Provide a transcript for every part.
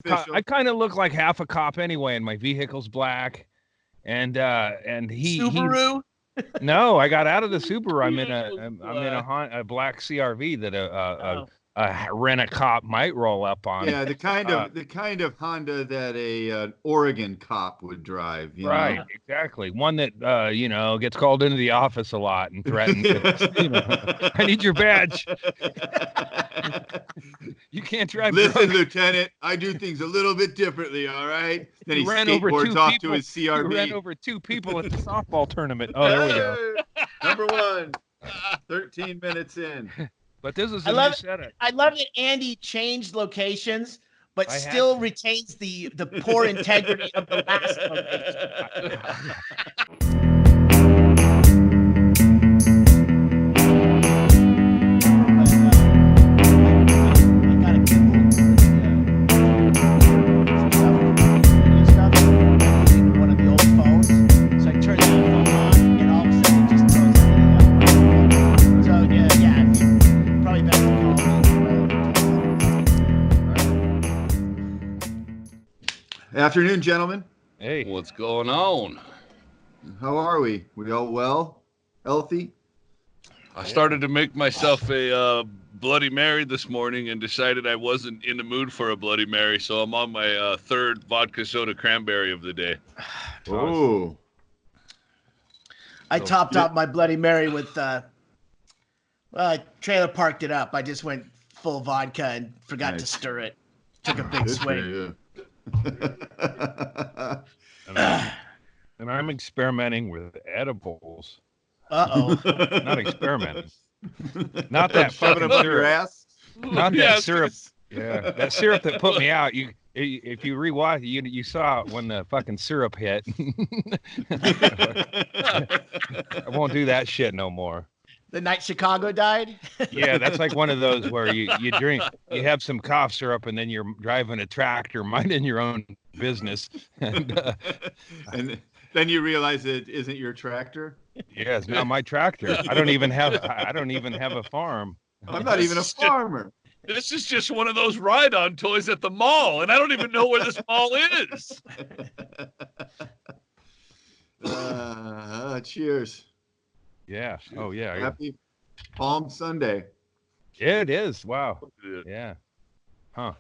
I kind of look like half a cop anyway, and my vehicle's black. And he Subaru. no, I got out of the Subaru. I'm in a black CRV that a rent-a-cop might roll up on. Yeah, the kind of Honda that a Oregon cop would drive. Right, exactly. One that gets called into the office a lot and threatened. I need your badge. You can't drive. Listen, Lieutenant, I do things a little bit differently. All right. Then he skateboards off to his CRV. He ran over 2 people at the softball tournament. Oh, there we go. Number 1. 13 minutes in. But this is a new setup. I love that Andy changed locations, but still retains the poor integrity of the last location. Afternoon, gentlemen. Hey, what's going on? How are we? We all well? Healthy? I started to make myself a Bloody Mary this morning and decided I wasn't in the mood for a Bloody Mary, so I'm on my third vodka soda cranberry of the day. Oh. I topped off my Bloody Mary with, I trailer parked it up. I just went full vodka and forgot to stir it. Took a big swing. And I'm experimenting with edibles. Uh-oh. Not experimenting. Not that fucking syrup. Not that syrup. Yeah, that syrup that put me out. If you rewatch, you saw it when the fucking syrup hit. I won't do that shit no more. The night Chicago died? Yeah, that's like one of those where you drink, you have some cough syrup, and then you're driving a tractor, minding your own business. And then you realize it isn't your tractor? Yeah, it's not my tractor. I don't even have a farm. I'm not even a farmer. This is just one of those ride-on toys at the mall, and I don't even know where this mall is. Cheers. Yeah. Oh, yeah. Happy Palm Sunday. Yeah, it is. Wow. Yeah. Huh.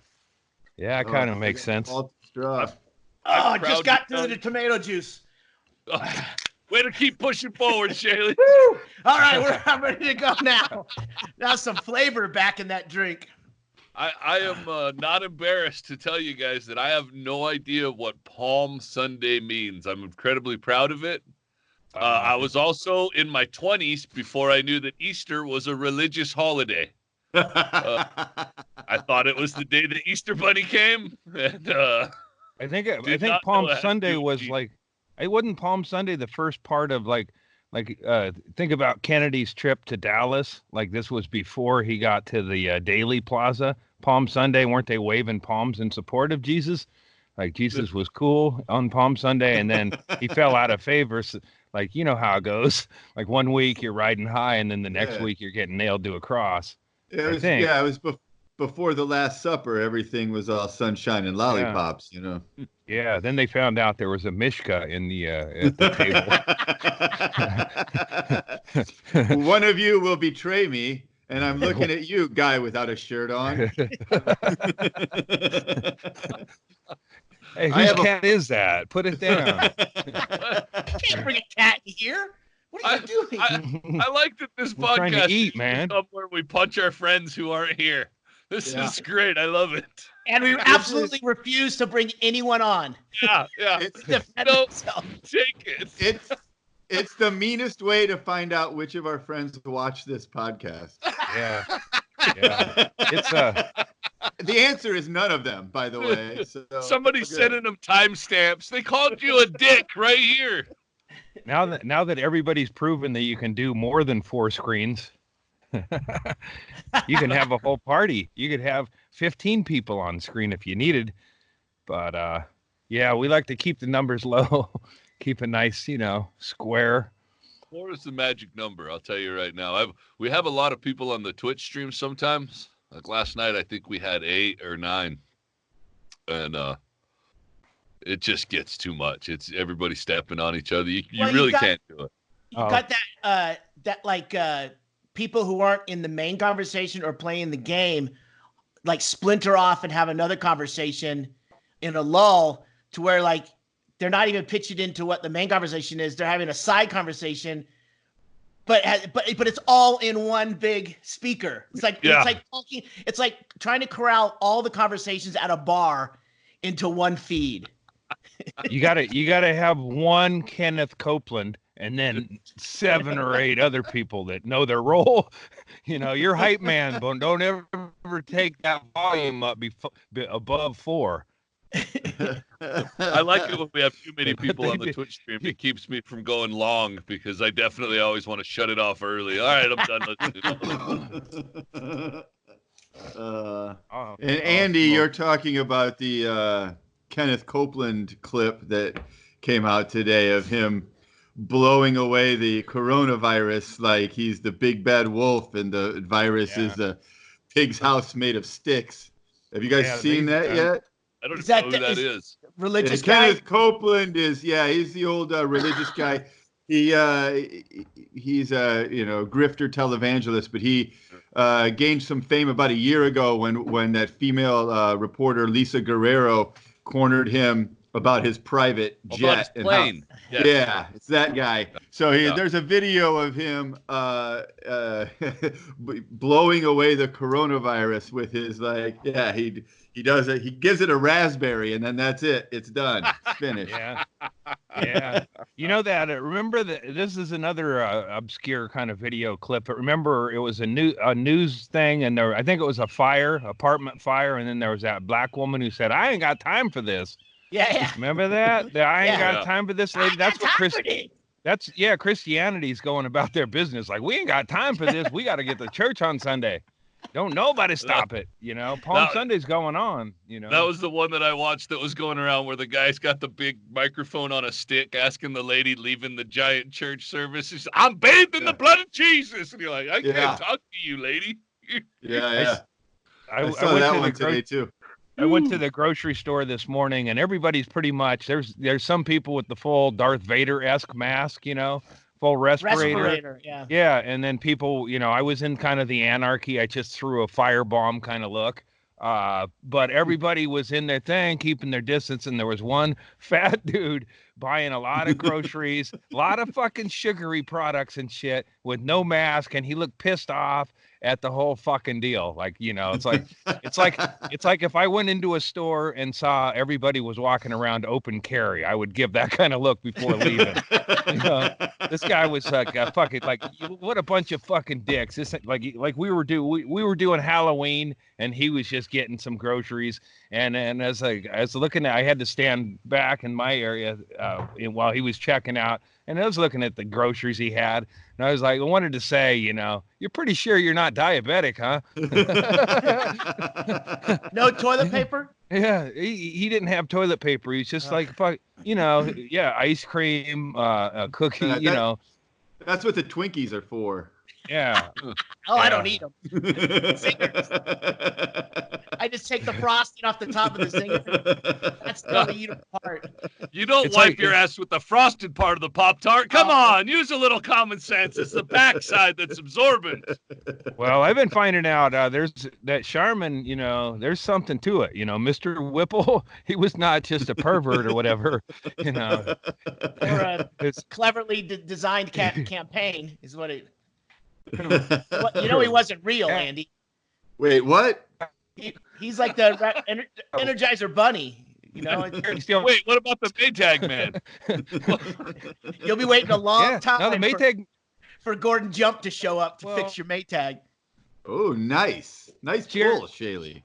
Yeah, it kind of makes sense. I just got through the tomato juice. Way to keep pushing forward, Shaylee. All right, I'm ready to go now. Now some flavor back in that drink. I am not embarrassed to tell you guys that I have no idea what Palm Sunday means. I'm incredibly proud of it. I was also in my 20s before I knew that Easter was a religious holiday. I thought it was the day the Easter Bunny came. And, I think Palm Sunday was like, it wasn't Palm Sunday the first part of like think about Kennedy's trip to Dallas. Like this was before he got to the Daily Plaza. Palm Sunday, weren't they waving palms in support of Jesus? Like Jesus was cool on Palm Sunday, and then he fell out of favor. So, like, you know how it goes. Like 1 week you're riding high, and then the next week you're getting nailed to a cross. It was before the Last Supper. Everything was all sunshine and lollipops, you know. Yeah. Then they found out there was a Mishka in the at the table. One of you will betray me, and I'm looking at you, guy without a shirt on. Hey, whose cat is that? Put it down. Can't bring a cat here. What are you doing? I like that this We're trying to eat, man. Somewhere we punch our friends who aren't here. This is great. I love it. And we absolutely refuse to bring anyone on. Yeah. Take it. It's the meanest way to find out which of our friends watch this podcast. Yeah. It's the answer is none of them, by the way. So, somebody's sending them timestamps. They called you a dick right here. Now that everybody's proven that you can do more than 4 screens, you can have a whole party. You could have 15 people on screen if you needed. But we like to keep the numbers low, keep it nice, square. 4 is the magic number, I'll tell you right now. We have a lot of people on the Twitch stream sometimes. Like last night, I think we had 8 or 9. and it just gets too much. It's everybody stepping on each other. You really can't do it. You got that people who aren't in the main conversation or playing the game, like splinter off and have another conversation in a lull to where like they're not even pitching into what the main conversation is. They're having a side conversation, but it's all in one big speaker. It's like talking. It's like trying to corral all the conversations at a bar into one feed. You gotta have one Kenneth Copeland and then 7 or 8 other people that know their role. You know, you're hype man, but don't ever take that volume up above 4. I like it when we have too many people on the Twitch stream. It keeps me from going long because I definitely always want to shut it off early. All right, I'm done. Let's do it. And Andy, you're talking about the Kenneth Copeland clip that came out today of him blowing away the coronavirus like he's the big bad wolf and the virus is the pig's house made of sticks. Have you guys seen that yet? I don't know who that is. Religious guy? Kenneth Copeland is, he's the old religious guy. He's a grifter televangelist, but he gained some fame about a year ago when that female reporter Lisa Guerrero cornered him about his private jet. About his plane. Yeah, it's that guy. So there's a video of him blowing away the coronavirus with his he does it. He gives it a raspberry, and then that's it. It's done. It's finished. Yeah. You know that. Remember that this is another obscure kind of video clip. But remember, it was a news thing, and I think it was apartment fire, and then there was that black woman who said, "I ain't got time for this." Yeah. Remember that? I ain't got time for this lady. That's what Christianity's going about their business. Like, we ain't got time for this. We got to get to church on Sunday. Don't nobody stop it. Palm Sunday's going on. That was the one that I watched that was going around where the guy's got the big microphone on a stick asking the lady leaving the giant church service. He said, "I'm bathed in the blood of Jesus." And you're like, I can't talk to you, lady. I saw that one today too. I went to the grocery store this morning, and everybody's pretty much there's some people with the full Darth Vader-esque mask, full respirator. Yeah, and then people, I was in kind of the anarchy. I just threw a firebomb kind of look. But everybody was in their thing, keeping their distance, and there was one fat dude buying a lot of groceries, a lot of fucking sugary products and shit with no mask, and he looked pissed off at the whole fucking deal. Like, it's like if I went into a store and saw everybody was walking around open carry, I would give that kind of look before leaving. This guy was like fucking like, what a bunch of fucking dicks. This like we were doing Halloween, and he was just getting some groceries, and as I was looking at, I had to stand back in my area while he was checking out, and I was looking at the groceries he had, and I was like, I wanted to say, you're pretty sure you're not diabetic, huh? No toilet paper? Yeah, he didn't have toilet paper. He's just like, fuck, ice cream, cookie, That's what the Twinkies are for. Yeah. I don't eat them. Zingers. I just take the frosting off the top of the zinger. That's the only eatable part. You don't wipe your ass with the frosted part of the Pop-Tart. Come on, use a little common sense. It's the backside that's absorbent. Well, I've been finding out there's that Charmin, there's something to it. Mr. Whipple, he was not just a pervert or whatever, Or a cleverly designed campaign is what it... he wasn't real, Andy. Wait, what? He's like the Energizer Bunny, Wait, what about the Maytag man? You'll be waiting a long time the Maytag... for Gordon Jump to show up to fix your Maytag. Oh, nice pull, Shaley.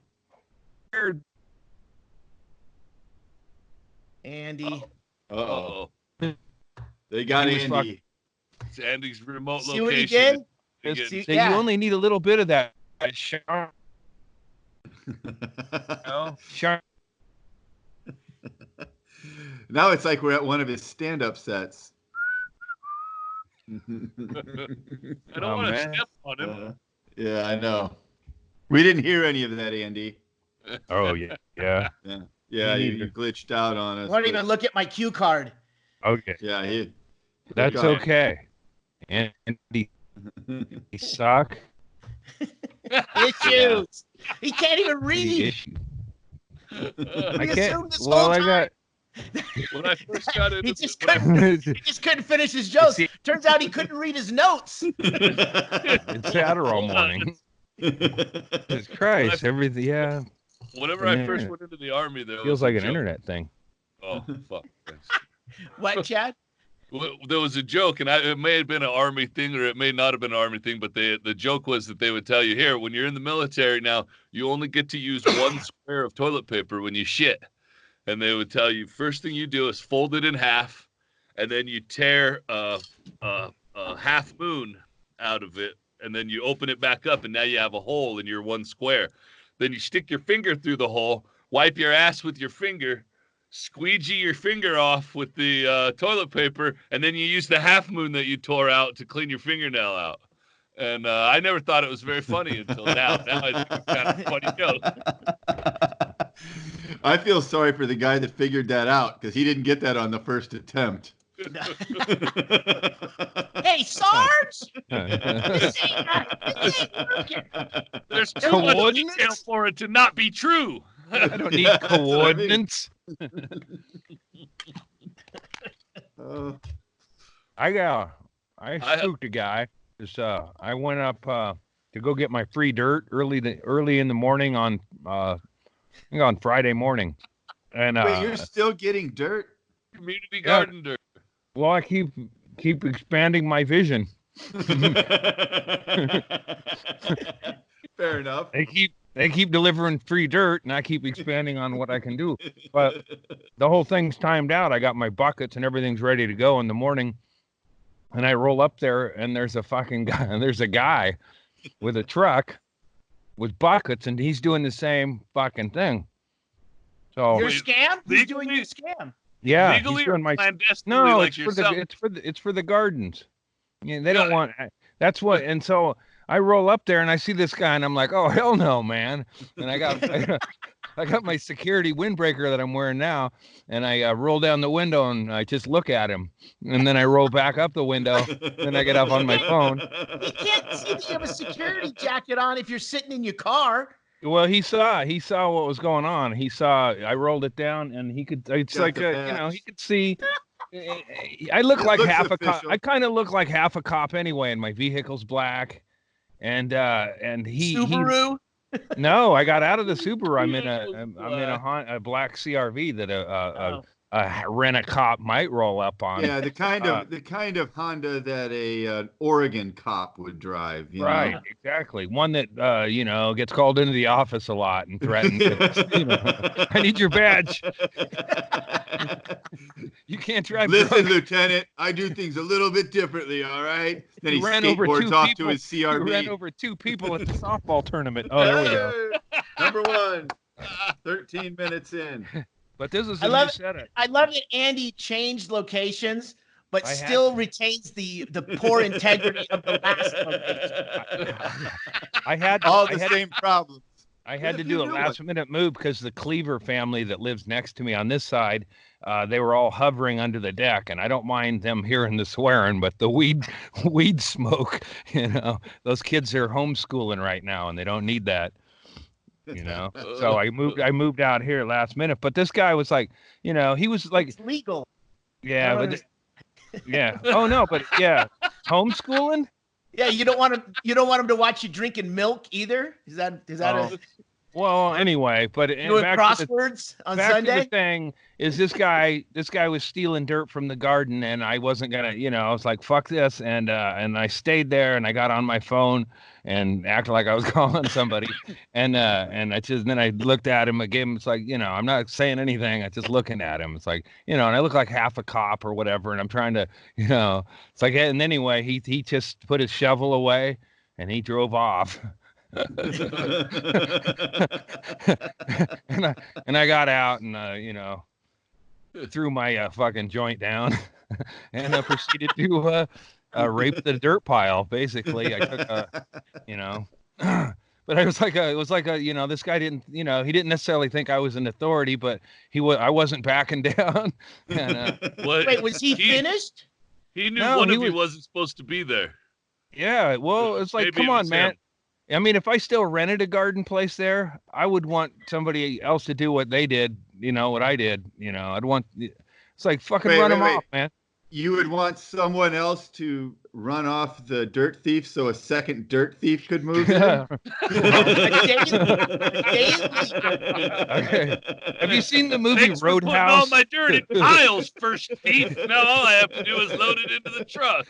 Andy. Uh-oh. They got Andy. It's Andy's remote location. See what he did? You only need a little bit of that Charmin. Now it's like we're at one of his stand-up sets. I don't want to step on him. Yeah, I know. We didn't hear any of that, Andy. Oh yeah. Yeah, you glitched out on us. Won't even look at my cue card. Okay. Yeah, that's okay. And he suck. Issues. He can't even read. I can't. Well, I got. When I first got into he just couldn't finish his jokes. Turns out he couldn't read his notes. It's Adderall morning. Jesus Christ, everything. Yeah. Whenever I first went into the Army, there feels like an internet thing. Oh fuck! What, Chad? There was a joke, and it may have been an Army thing, or it may not have been an Army thing. But the joke was that they would tell you, here, when you're in the military now, you only get to use one square of toilet paper when you shit. And they would tell you, first thing you do is fold it in half, and then you tear a half moon out of it, and then you open it back up, and now you have a hole in your one square. Then you stick your finger through the hole, wipe your ass with your finger, squeegee your finger off with the toilet paper, and then you use the half moon that you tore out to clean your fingernail out. And I never thought it was very funny until now. Now I think it's kind of a funny joke. I feel sorry for the guy that figured that out because he didn't get that on the first attempt. Hey, Sarge! There's too much detail for it to not be true. I don't need coordinates. I spooked a guy. I went up to go get my free dirt early in the morning on Friday morning. And wait, you're still getting dirt? Community garden dirt. Well, I keep expanding my vision. Fair enough. They keep delivering free dirt, and I keep expanding on what I can do. But the whole thing's timed out. I got my buckets and everything's ready to go in the morning. And I roll up there, and there's a fucking guy. And there's a guy with a truck with buckets, and he's doing the same fucking thing. So you're scam? He's doing your scam. Yeah, legally he's doing my clandestinely. No, like it's for the gardens. Yeah, they don't want. That's what. And so I roll up there and I see this guy, and I'm like, oh hell no, man! And I got my security windbreaker that I'm wearing now, and I roll down the window and I just look at him, and then I roll back up the window, and I get up on my phone. You can't see that you have a security jacket on if you're sitting in your car. Well, he saw what was going on. He saw I rolled it down, and he could. It's like he could see. I look like half a cop. I kind of look like half a cop anyway, and my vehicle's black, and he Subaru. No, I got out of the Subaru. I'm in a black CRV that a rent-a-cop might roll up on. Yeah, the kind of Honda that a Oregon cop would drive. Right, know? Exactly. One that gets called into the office a lot and threatened. I need your badge. You can't drive. Listen, Lieutenant, I do things a little bit differently. All right. Then he skateboards off to his CRV. He ran over 2 people at the softball tournament. Oh, there we go. Number 1. 13 minutes in. But this is a new setup. I love that Andy changed locations, but still retains the poor integrity of the last location. I had the same problems. I had to do a last-minute move because the Cleaver family that lives next to me on this side, they were all hovering under the deck, and I don't mind them hearing the swearing, but the weed smoke, those kids are homeschooling right now, and they don't need that. So I moved out here last minute, but this guy was like, he was like, it's legal. Yeah, but yeah. Oh no, but yeah, homeschooling. Yeah, you don't want him to watch you drinking milk either. Is that Well, anyway, but doing crosswords on Sunday. The thing is, this guy was stealing dirt from the garden, and I wasn't gonna, I was like, fuck this, and I stayed there, and I got on my phone and acted like I was calling somebody, and then I looked at him again. It's like, I'm not saying anything. I'm just looking at him. It's like, and I look like half a cop or whatever, and I'm trying to, it's like, and anyway, he just put his shovel away and he drove off. and I got out and threw my fucking joint down and I proceeded to rape the dirt pile. Basically, I took But it was like a, this guy didn't, he didn't necessarily think I was an authority, but I wasn't backing down. And, wait, was he finished? He knew one of you wasn't supposed to be there. Yeah, well, it's like, come on, man. I mean, if I still rented a garden place there, I would want somebody else to do what they did, what I did. I'd want. It's like fucking run them off, man. You would want someone else to run off the dirt thief so a second dirt thief could move in? Okay. Have you seen the movie Thanks Roadhouse? For putting all my dirt in piles, first thief. Now all I have to do is load it into the truck.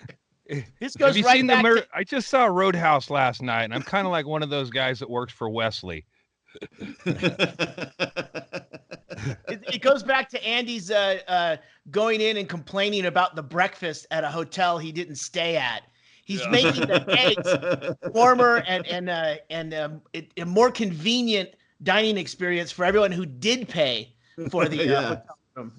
This goes right back to... I just saw Roadhouse last night, and I'm kind of like one of those guys that works for Wesley. It goes back to Andy's going in and complaining about the breakfast at a hotel he didn't stay at. He's making the eggs warmer and a more convenient dining experience for everyone who did pay for the hotel room.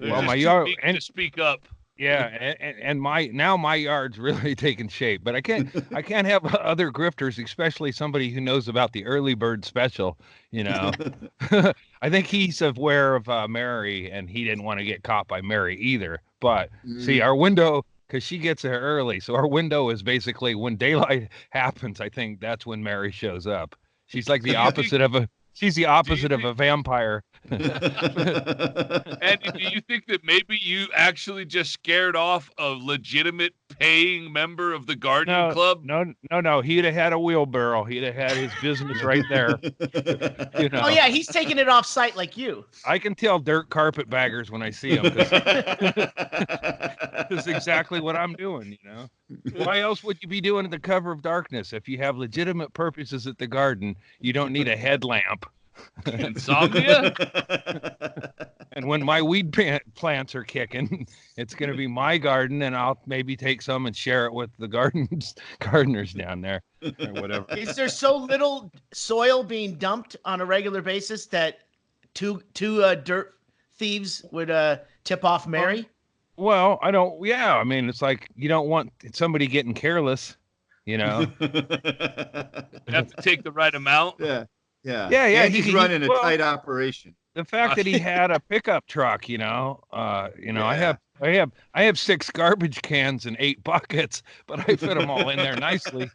Well, my yard to speak up. Yeah, and my yard's really taking shape, but I can't have other grifters, especially somebody who knows about the early bird special. I think he's aware of Mary, and he didn't want to get caught by Mary either. But see, our window, because she gets there early, so our window is basically when daylight happens. I think that's when Mary shows up. She's like the opposite of a. She's the opposite of a vampire. Andy, do you think that maybe you actually just scared off a legitimate paying member of the garden club? No. He'd have had a wheelbarrow. He'd have had his business right there. Oh, yeah, he's taking it off site like you. I can tell dirt carpetbaggers when I see them. This is exactly what I'm doing, Why else would you be doing at the cover of darkness? If you have legitimate purposes at the garden, you don't need a headlamp. Insomnia? And when my weed plants are kicking, it's going to be my garden, and I'll maybe take some and share it with the gardeners down there or whatever. Is there so little soil being dumped on a regular basis that two dirt thieves would tip off Mary? Well, I don't. Yeah, I mean, it's like you don't want somebody getting careless, You have to take the right amount. Yeah. He's running a tight operation. The fact that he had a pickup truck, I have 6 garbage cans and 8 buckets, but I fit them all in there nicely.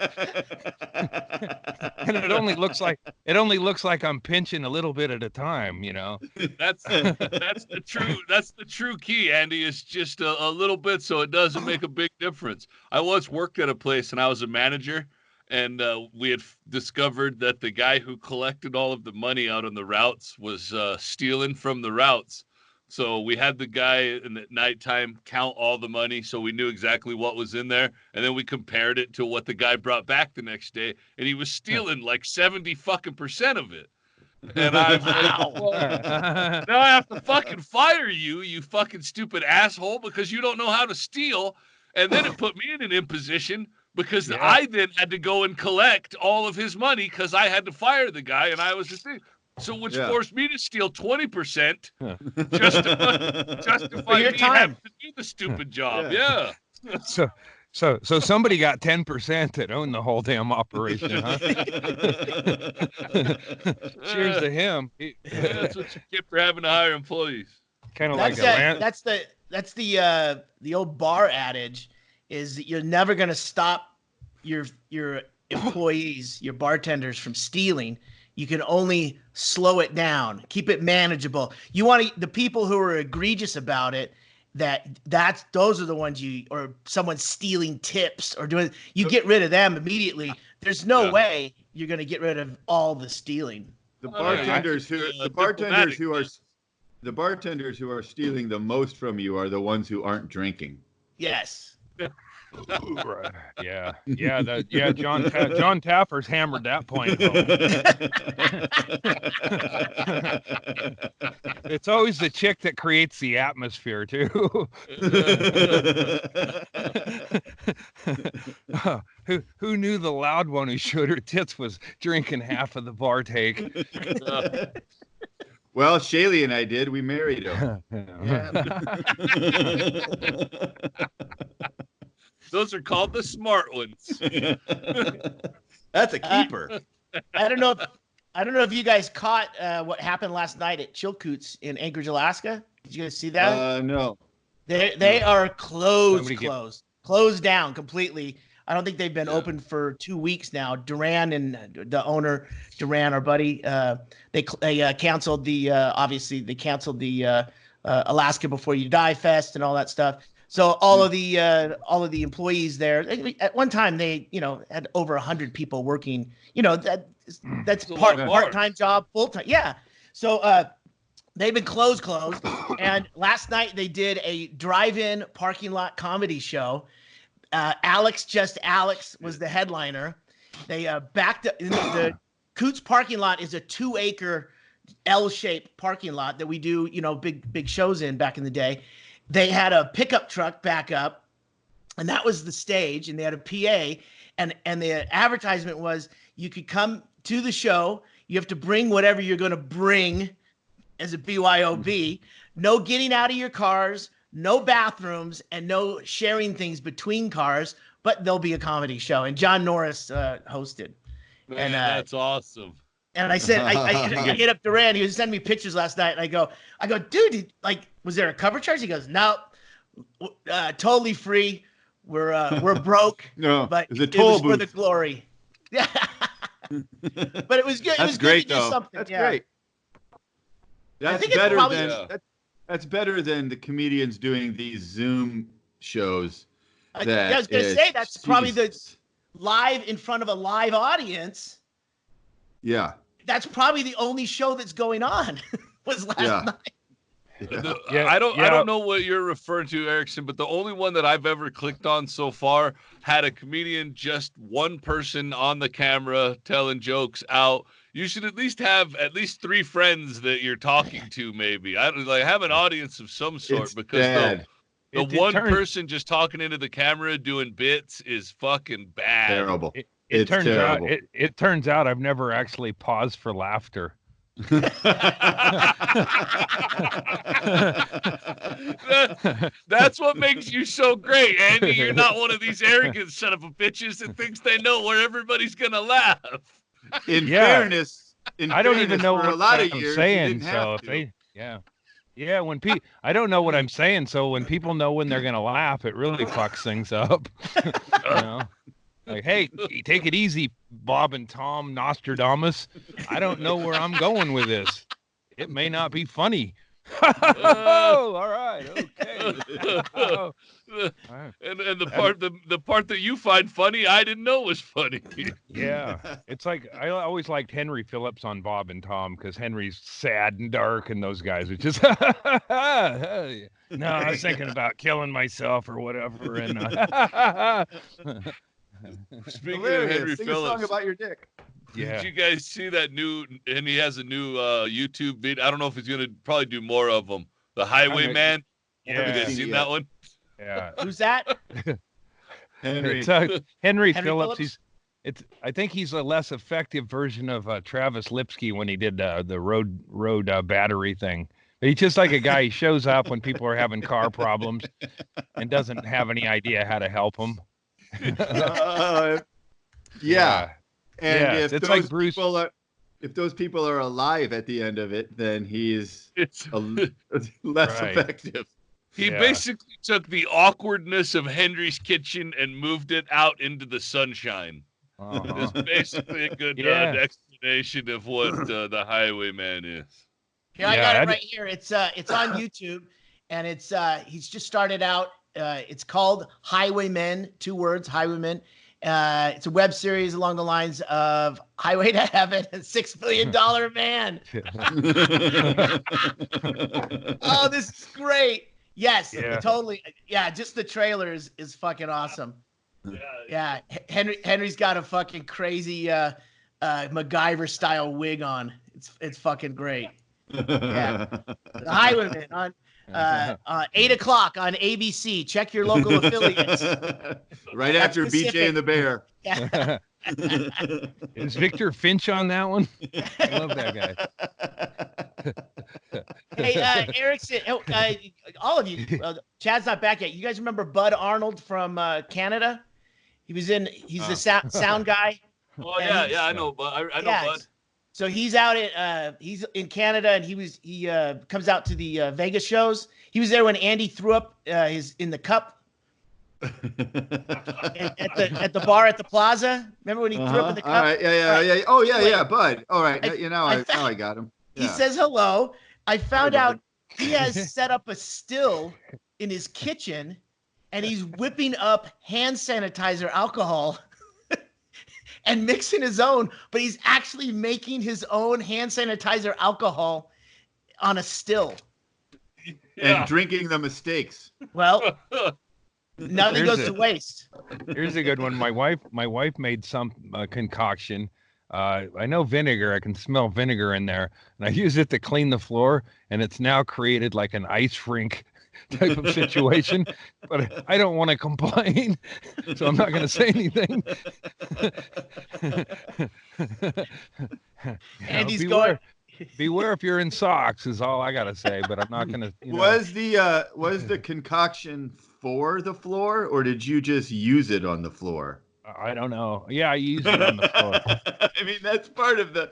And it only looks like I'm pinching a little bit at a time, That's the true key, Andy, is just a little bit so it doesn't make a big difference. I once worked at a place and I was a manager. And we had discovered that the guy who collected all of the money out on the routes was stealing from the routes. So we had the guy at nighttime count all the money so we knew exactly what was in there. And then we compared it to what the guy brought back the next day. And he was stealing like 70% of it. And I'm like, well, now I have to fucking fire you, you fucking stupid asshole, because you don't know how to steal. And then it put me in an imposition because I then had to go and collect all of his money because I had to fire the guy and I was the thing. So which forced me to steal 20% just to justify your time having to do the stupid job. Yeah. So somebody got 10% that owned the whole damn operation, huh? Cheers to him. That's what you get for having to hire employees. Kind of like that. That's the old bar adage. Is that you're never going to stop your employees, your bartenders from stealing. You can only slow it down, keep it manageable. You want the people who are egregious about it. Those are the ones or someone stealing tips or doing. You get rid of them immediately. There's no way you're going to get rid of all the stealing. The bartenders who are stealing the most from you are the ones who aren't drinking. Yes. Yeah. John Taffer's hammered that point home. It's always the chick that creates the atmosphere too. Who knew the loud one who showed her tits was drinking half of the bar take? Well, Shaylee and I did. We married her. Those are called the smart ones. That's a keeper. I don't know if you guys caught what happened last night at Chilcoots in Anchorage, Alaska. Did you guys see that? No. They are closed down completely. I don't think they've been open for 2 weeks now. Duran and the owner, Duran, our buddy, they canceled the obviously they canceled the Alaska Before You Die Fest and all that stuff. So all of the employees there, at one time they had over 100 people working. That's part-time job, full-time. Yeah. So they've been closed. And last night they did a drive-in parking lot comedy show. Alex was the headliner. They backed up. The Coots parking lot is a 2-acre L-shaped parking lot that we do, big shows in back in the day. They had a pickup truck back up, and that was the stage, and they had a PA, and the advertisement was you could come to the show. You have to bring whatever you're going to bring as a BYOB. No getting out of your cars, no bathrooms, and no sharing things between cars, but there'll be a comedy show. And John Norris hosted. Man, that's awesome. And I said, I hit up Duran. He was sending me pictures last night. And I go, dude, was there a cover charge? He goes, no, totally free. We're broke. No, but it was for the glory. Yeah. But it was good. That's great, though. That's great. That's better than the comedians doing these Zoom shows. I was going to say that's probably the live in front of a live audience. Yeah. That's probably the only show that's going on was last night. I don't know what you're referring to, Erickson, but the only one that I've ever clicked on so far had a comedian, just one person on the camera telling jokes out. You should at least have 3 friends that you're talking to. Maybe have an audience of some sort, because the one person just talking into the camera doing bits is fucking bad. Terrible. It turns out I've never actually paused for laughter. That's what makes you so great, Andy. You're not one of these arrogant son of a bitches that thinks they know where everybody's gonna laugh. In fairness, I don't even know what I'm saying. So I don't know what I'm saying. So when people know when they're gonna laugh, it really fucks things up. Like, hey, take it easy, Bob and Tom Nostradamus. I don't know where I'm going with this. It may not be funny. Oh, all right, okay. And the part that you find funny, I didn't know was funny. Yeah, it's like I always liked Henry Phillips on Bob and Tom, because Henry's sad and dark, and those guys are just no, I was thinking about killing myself or whatever, and. Speaking of Henry Sing Phillips, a song about your dick. Yeah. Did you guys see that new? And he has a new YouTube video. I don't know if he's gonna probably do more of them. The Highwayman. Yeah. Have you guys seen that one? Yeah. Who's that? Henry Phillips. I think he's a less effective version of Travis Lipsky when he did the road battery thing. But he's just like a guy. He shows up when people are having car problems and doesn't have any idea how to help them. Yeah. And if it's those like Bruce. If those people are alive at the end of it, then he's less effective. He basically took the awkwardness of Henry's Kitchen and moved it out into the sunshine. It's basically a good explanation of what the Highwayman is. Here, I got it right here. It's on YouTube, and he's just started out. It's called Highwaymen, 2 words, Highwaymen. It's a web series along the lines of Highway to Heaven and $6 Billion Man. Oh, this is great. Yes, totally. Yeah, just the trailer is fucking awesome. Yeah. Henry's got a fucking crazy MacGyver style wig on. It's fucking great. Yeah. The Highwaymen on 8:00 on ABC. Check your local affiliates. Right after BJ and the Bear. Yeah. Is Victor Finch on that one? I love that guy. Hey, Erickson, all of you, Chad's not back yet. You guys remember Bud Arnold from Canada? He's the sound guy. Oh yeah, I know, but I know, Bud. So he's out at he's in Canada, and he comes out to the Vegas shows. He was there when Andy threw up in the cup at the bar at the Plaza. Remember when he threw up in the cup? All right, yeah. Oh yeah, Bud. All right, now I got him. Yeah. He says hello. I found out he has set up a still in his kitchen, and he's whipping up hand sanitizer alcohol and mixing his own, but he's actually making his own hand sanitizer alcohol on a still. And drinking the mistakes. Well, nothing goes to waste. Here's a good one. My wife made some concoction. I know vinegar. I can smell vinegar in there, and I use it to clean the floor, and it's now created like an ice rink type of situation. But I don't want to complain, so I'm not going to say anything. And he's going. Beware if you're in socks is all I gotta say, but I'm not gonna. Was the concoction for the floor, or did you just use it on the floor? I don't know. Yeah, I used it on the floor. I mean, that's part of the.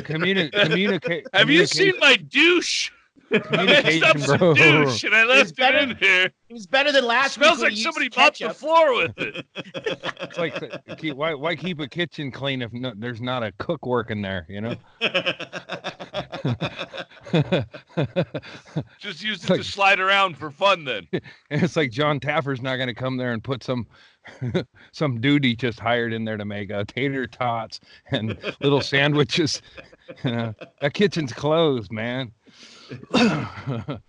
Communicate. Have you seen my douche? Communication, bro. Douche, and I left it in here. It was better than last week. Smells like somebody mopped the floor with it. It's like, why keep a kitchen clean if there's not a cook working there? Just use it to slide around for fun. Then it's like John Taffer's not going to come there and put some dude he just hired in there to make tater tots and little sandwiches. That kitchen's closed, man. I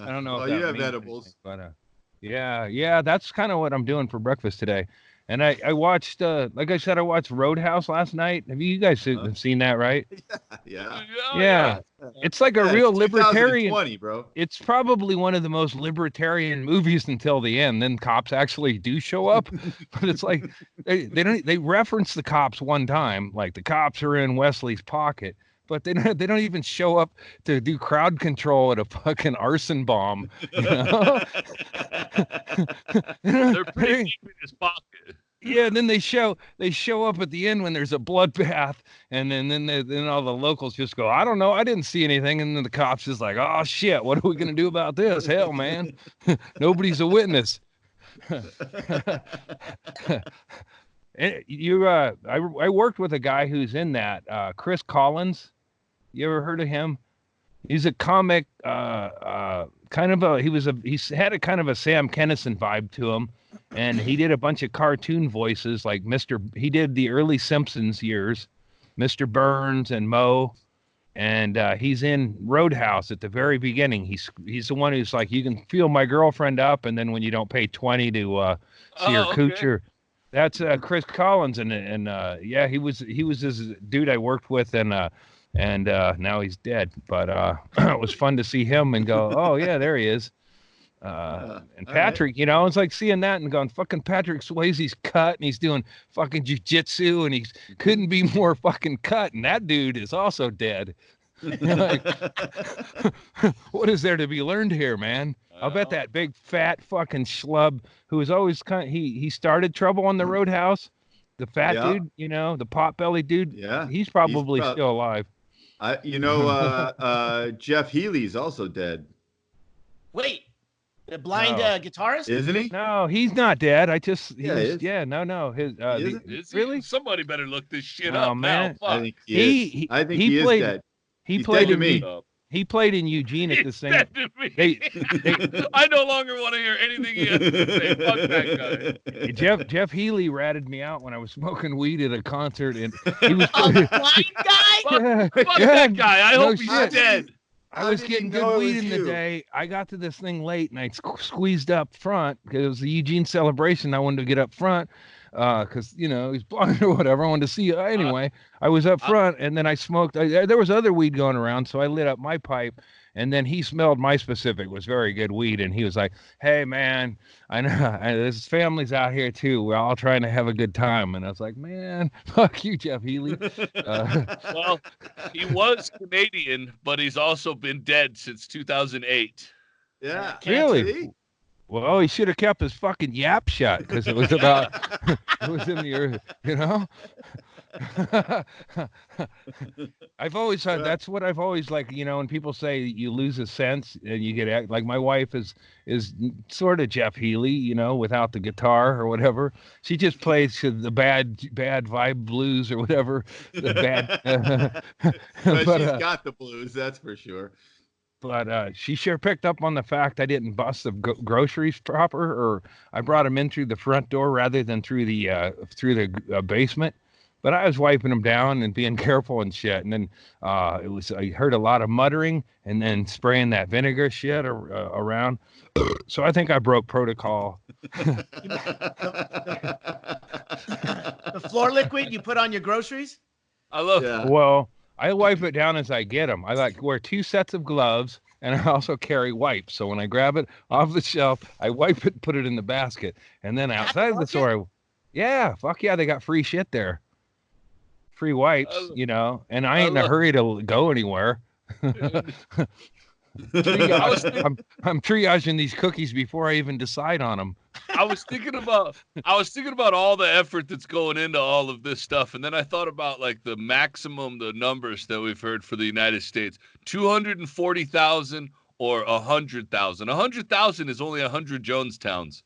don't know. Well, you have edibles, but yeah, that's kind of what I'm doing for breakfast today. And I watched, like I said, I watched Roadhouse last night. Have you guys seen that, right? Yeah. It's like a real libertarian. Bro. It's probably one of the most libertarian movies until the end. Then cops actually do show up, but it's like they reference the cops one time, like the cops are in Wesley's pocket. But they don't even show up to do crowd control at a fucking arson bomb. They're pretty deep in his pocket. Yeah, and then they show up at the end when there's a bloodbath, and then all the locals just go, I don't know, I didn't see anything, and then the cops is like, oh shit, what are we gonna do about this? Hell, man, nobody's a witness. I worked with a guy who's in that, Chris Collins. You ever heard of him? He's a comic, he had a kind of a Sam Kinison vibe to him, and he did a bunch of cartoon voices like he did the early Simpsons years, Mr. Burns and Moe, and he's in Roadhouse at the very beginning. He's the one who's like, you can feel my girlfriend up, and then when you don't pay $20 to see her coocher. That's Chris Collins, and he was this dude I worked with, and now he's dead. But it was fun to see him and go, oh yeah, there he is. And Patrick, it's like seeing that and going, fucking Patrick Swayze's cut, and he's doing fucking jujitsu, and he couldn't be more fucking cut, and that dude is also dead. Like, what is there to be learned here, man? I'll bet that big fat fucking schlub who was always he started trouble on the Roadhouse, the fat dude, the pot-bellied dude. Yeah, he's probably still alive. Jeff Healy's also dead. Wait, the blind guitarist? Isn't he? No, he's not dead. No. His really? Somebody better look this shit up, man. I think he is dead. He played to me. He played in Eugene at the same. I no longer want to hear anything he has to say. Fuck that guy. Jeff Healy ratted me out when I was smoking weed at a concert, and he was a blind guy. Fuck that guy. I hope he's dead. I was getting good weed in the day. I got to this thing late, and I squeezed up front because it was the Eugene celebration. I wanted to get up front because he's blind or whatever. I wanted to see you anyway. I was up front, and then I smoked. There was other weed going around, so I lit up my pipe, and then he smelled my specific. It was very good weed, and he was like, "Hey, man, I know there's families out here too. We're all trying to have a good time." And I was like, "Man, fuck you, Jeff Healy." Well, he was Canadian, but he's also been dead since 2008. Yeah, really. Well, he should have kept his fucking yap shut because it was about, it was in the earth, you know? I've always had, that's what I've always like, you know, when people say you lose a sense and you get like my wife is sort of Jeff Healey, you know, without the guitar or whatever. She just plays the bad vibe blues or whatever. The bad, but she's got the blues, that's for sure. But she sure picked up on the fact I didn't bust the groceries proper, or I brought them in through the front door rather than through the basement. But I was wiping them down and being careful and shit. And then I heard a lot of muttering and then spraying that vinegar shit around. So I think I broke protocol. The floor liquid you put on your groceries? I love it. Well, I wipe it down as I get them. I like wear 2 sets of gloves, and I also carry wipes. So when I grab it off the shelf, I wipe it, put it in the basket, and then outside the store, fuck yeah, they got free shit there. Free wipes, you know, and I ain't in a hurry to go anywhere. I'm triaging these cookies before I even decide on them. I was thinking about all the effort that's going into all of this stuff, and then I thought about like the numbers that we've heard for the United States: 240,000 or 100,000. 100,000 is only 100 Jonestowns.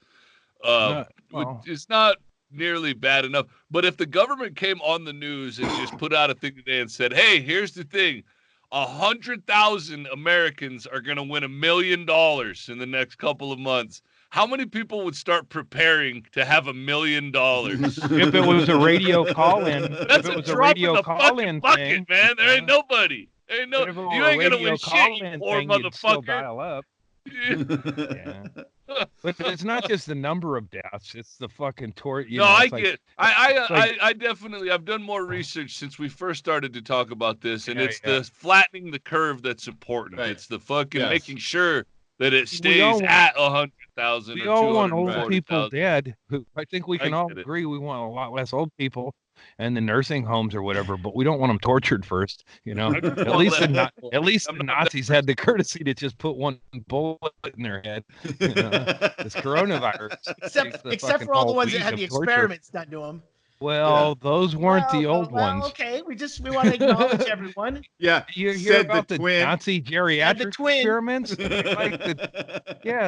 It's not nearly bad enough. But if the government came on the news and just put out a thing today and said, "Hey, here's the thing. 100,000 Americans are going to win $1 million in the next couple of months." How many people would start preparing to have $1 million? If it was a radio call-in, that's a drop in the fucking bucket, man. There ain't nobody. You ain't gonna win shit, you poor motherfucker. Dial up. But it's not just the number of deaths; it's the fucking I get. I definitely. I've done more research since we first started to talk about this, and it's the flattening the curve that's important. Right. It's the fucking making sure that it stays at 100,000. We all want old people dead. I think we can all agree we want a lot less old people in the nursing homes or whatever, but we don't want them tortured first. You know, at least the Nazis had the courtesy to just put one bullet in their head. You know, this coronavirus, except for all the ones that had the experiments done to them. Well, those weren't the old ones. Okay, we want to acknowledge everyone. Yeah, you hear about the Nazi geriatric experiments?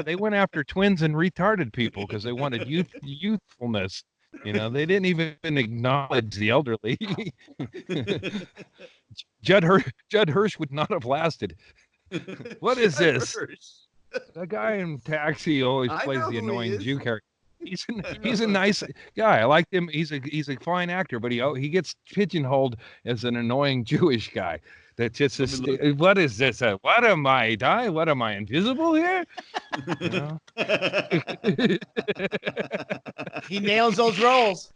They went after twins and retarded people because they wanted youthfulness. You know, they didn't even acknowledge the elderly. Judd Hirsch would not have lasted. What is this? The guy in Taxi always plays the annoying Jew character. He's a nice guy. I like him. He's a fine actor, but he gets pigeonholed as an annoying Jewish guy. That just what is this? What am I? What am I, invisible here? You know? He nails those roles.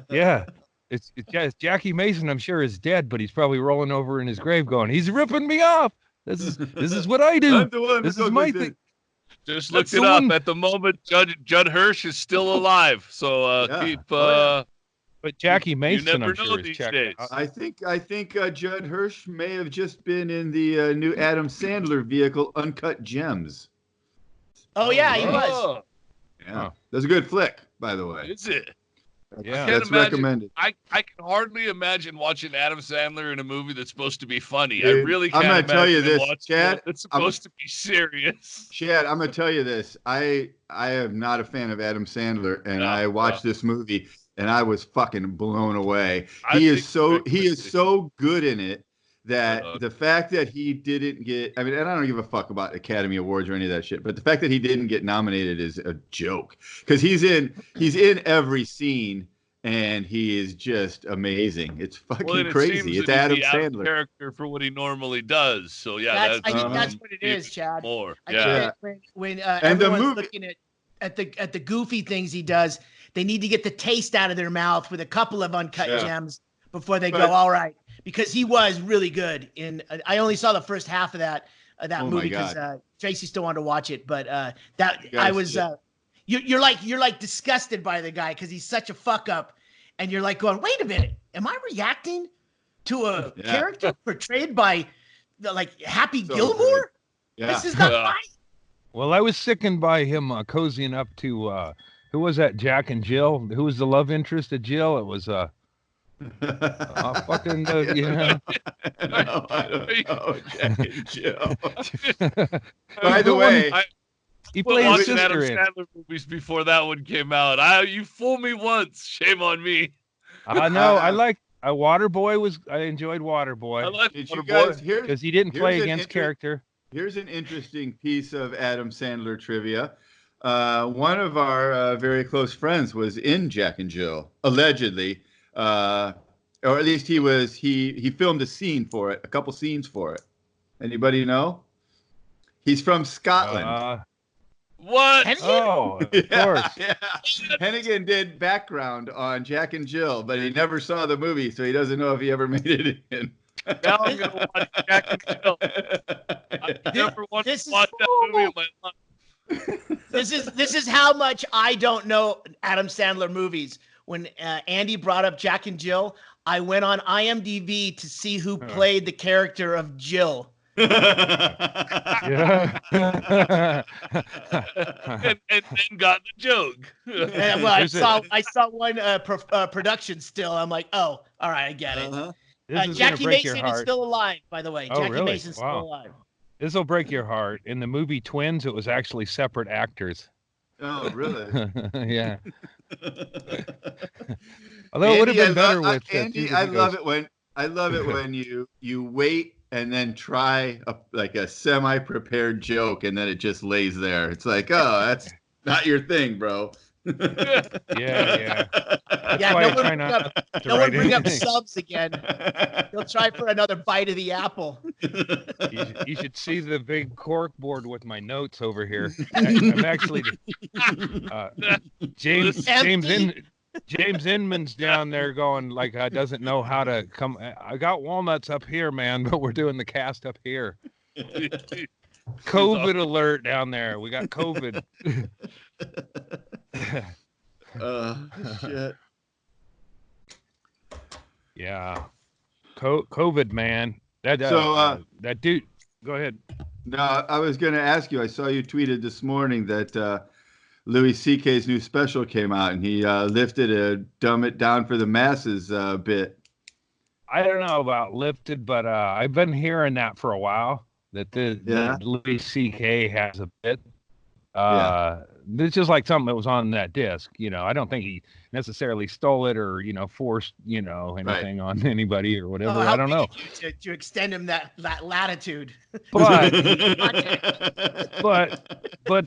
Yeah. It's Jackie Mason, I'm sure, is dead, but he's probably rolling over in his grave going, "He's ripping me off. This is what I do. This is my thing." Just looked it up. At the moment, Judd Hirsch is still alive. So keep. But Jackie Mason, I'm sure, is days. I think Judd Hirsch may have just been in the new Adam Sandler vehicle, Uncut Gems. Oh yeah, he was. Yeah, that's a good flick, by the way. Is it? Yeah, that's recommended. I can hardly imagine watching Adam Sandler in a movie that's supposed to be funny. Dude, I really can't. I'm gonna tell you this, Chad. It's supposed to be serious. Chad, I'm gonna tell you this. I am not a fan of Adam Sandler, and I watched this movie, and I was fucking blown away. He is so good in it that the fact that he didn't get, I mean, and I don't give a fuck about Academy Awards or any of that shit, but the fact that he didn't get nominated is a joke, because he's in every scene and he is just amazing. It's fucking crazy. It's Adam Sandler character for what he normally does. So I think that's what it is, Chad. More. I think when everyone's looking at the goofy things he does, they need to get the taste out of their mouth with a couple of uncut gems before they go, all right. Because he was really good in. I only saw the first half of that movie because Tracy still wanted to watch it. But I was. You're like disgusted by the guy because he's such a fuck up, and you're like going, wait a minute, am I reacting to a character portrayed by like Happy Gilmore? Yeah. This is not right. Well, I was sickened by him cozying up to who was that? Jack and Jill. Who was the love interest of Jill? It was fucking you know. No, I don't know. Jack and Jill. By the way, he played watching Adam Sandler movies before that one came out. You fooled me once. Shame on me. I know. I like Waterboy. I enjoyed Waterboy. I like Waterboy because he didn't play against character. Here's an interesting piece of Adam Sandler trivia. One of our very close friends was in Jack and Jill, allegedly, or at least he filmed a couple scenes for it. Anybody know? He's from Scotland. What? Oh, of course. Yeah. Hennigan did background on Jack and Jill, but he never saw the movie, so he doesn't know if he ever made it in. Now I'm going to watch Jack and Jill. I never wanted to watch that movie in my life. This is how much I don't know Adam Sandler movies. When Andy brought up Jack and Jill, I went on IMDb to see who played the character of Jill. Yeah. and then got the joke. Well, I saw one production still. I'm like, oh, all right, I get it. Jackie Mason is still alive, by the way. Jackie Mason's still alive. This will break your heart. In the movie Twins, it was actually separate actors. Oh, really? Yeah. Although Andy, it would have been better with Andy. I love it when you wait and then try a semi-prepared joke, and then it just lays there. It's like, oh, that's not your thing, bro. Yeah. No one bring up subs again. He'll try for another bite of the apple. You should see the big cork board with my notes over here. I'm actually James Inman's down there going like doesn't know how to come. I got walnuts up here, man, but we're doing the cast up here. COVID alert down there. We got COVID. Shit. Yeah. COVID, man. That dude. Go ahead. No, I was going to ask you. I saw you tweeted this morning that Louis C.K.'s new special came out, and he lifted a dumb it down for the masses bit. I don't know about lifted, but I've been hearing that for a while. That Louis C.K. has a bit. It's just like something that was on that disc. I don't think he necessarily stole it or forced anything on anybody or whatever. I don't know. To extend him that latitude. But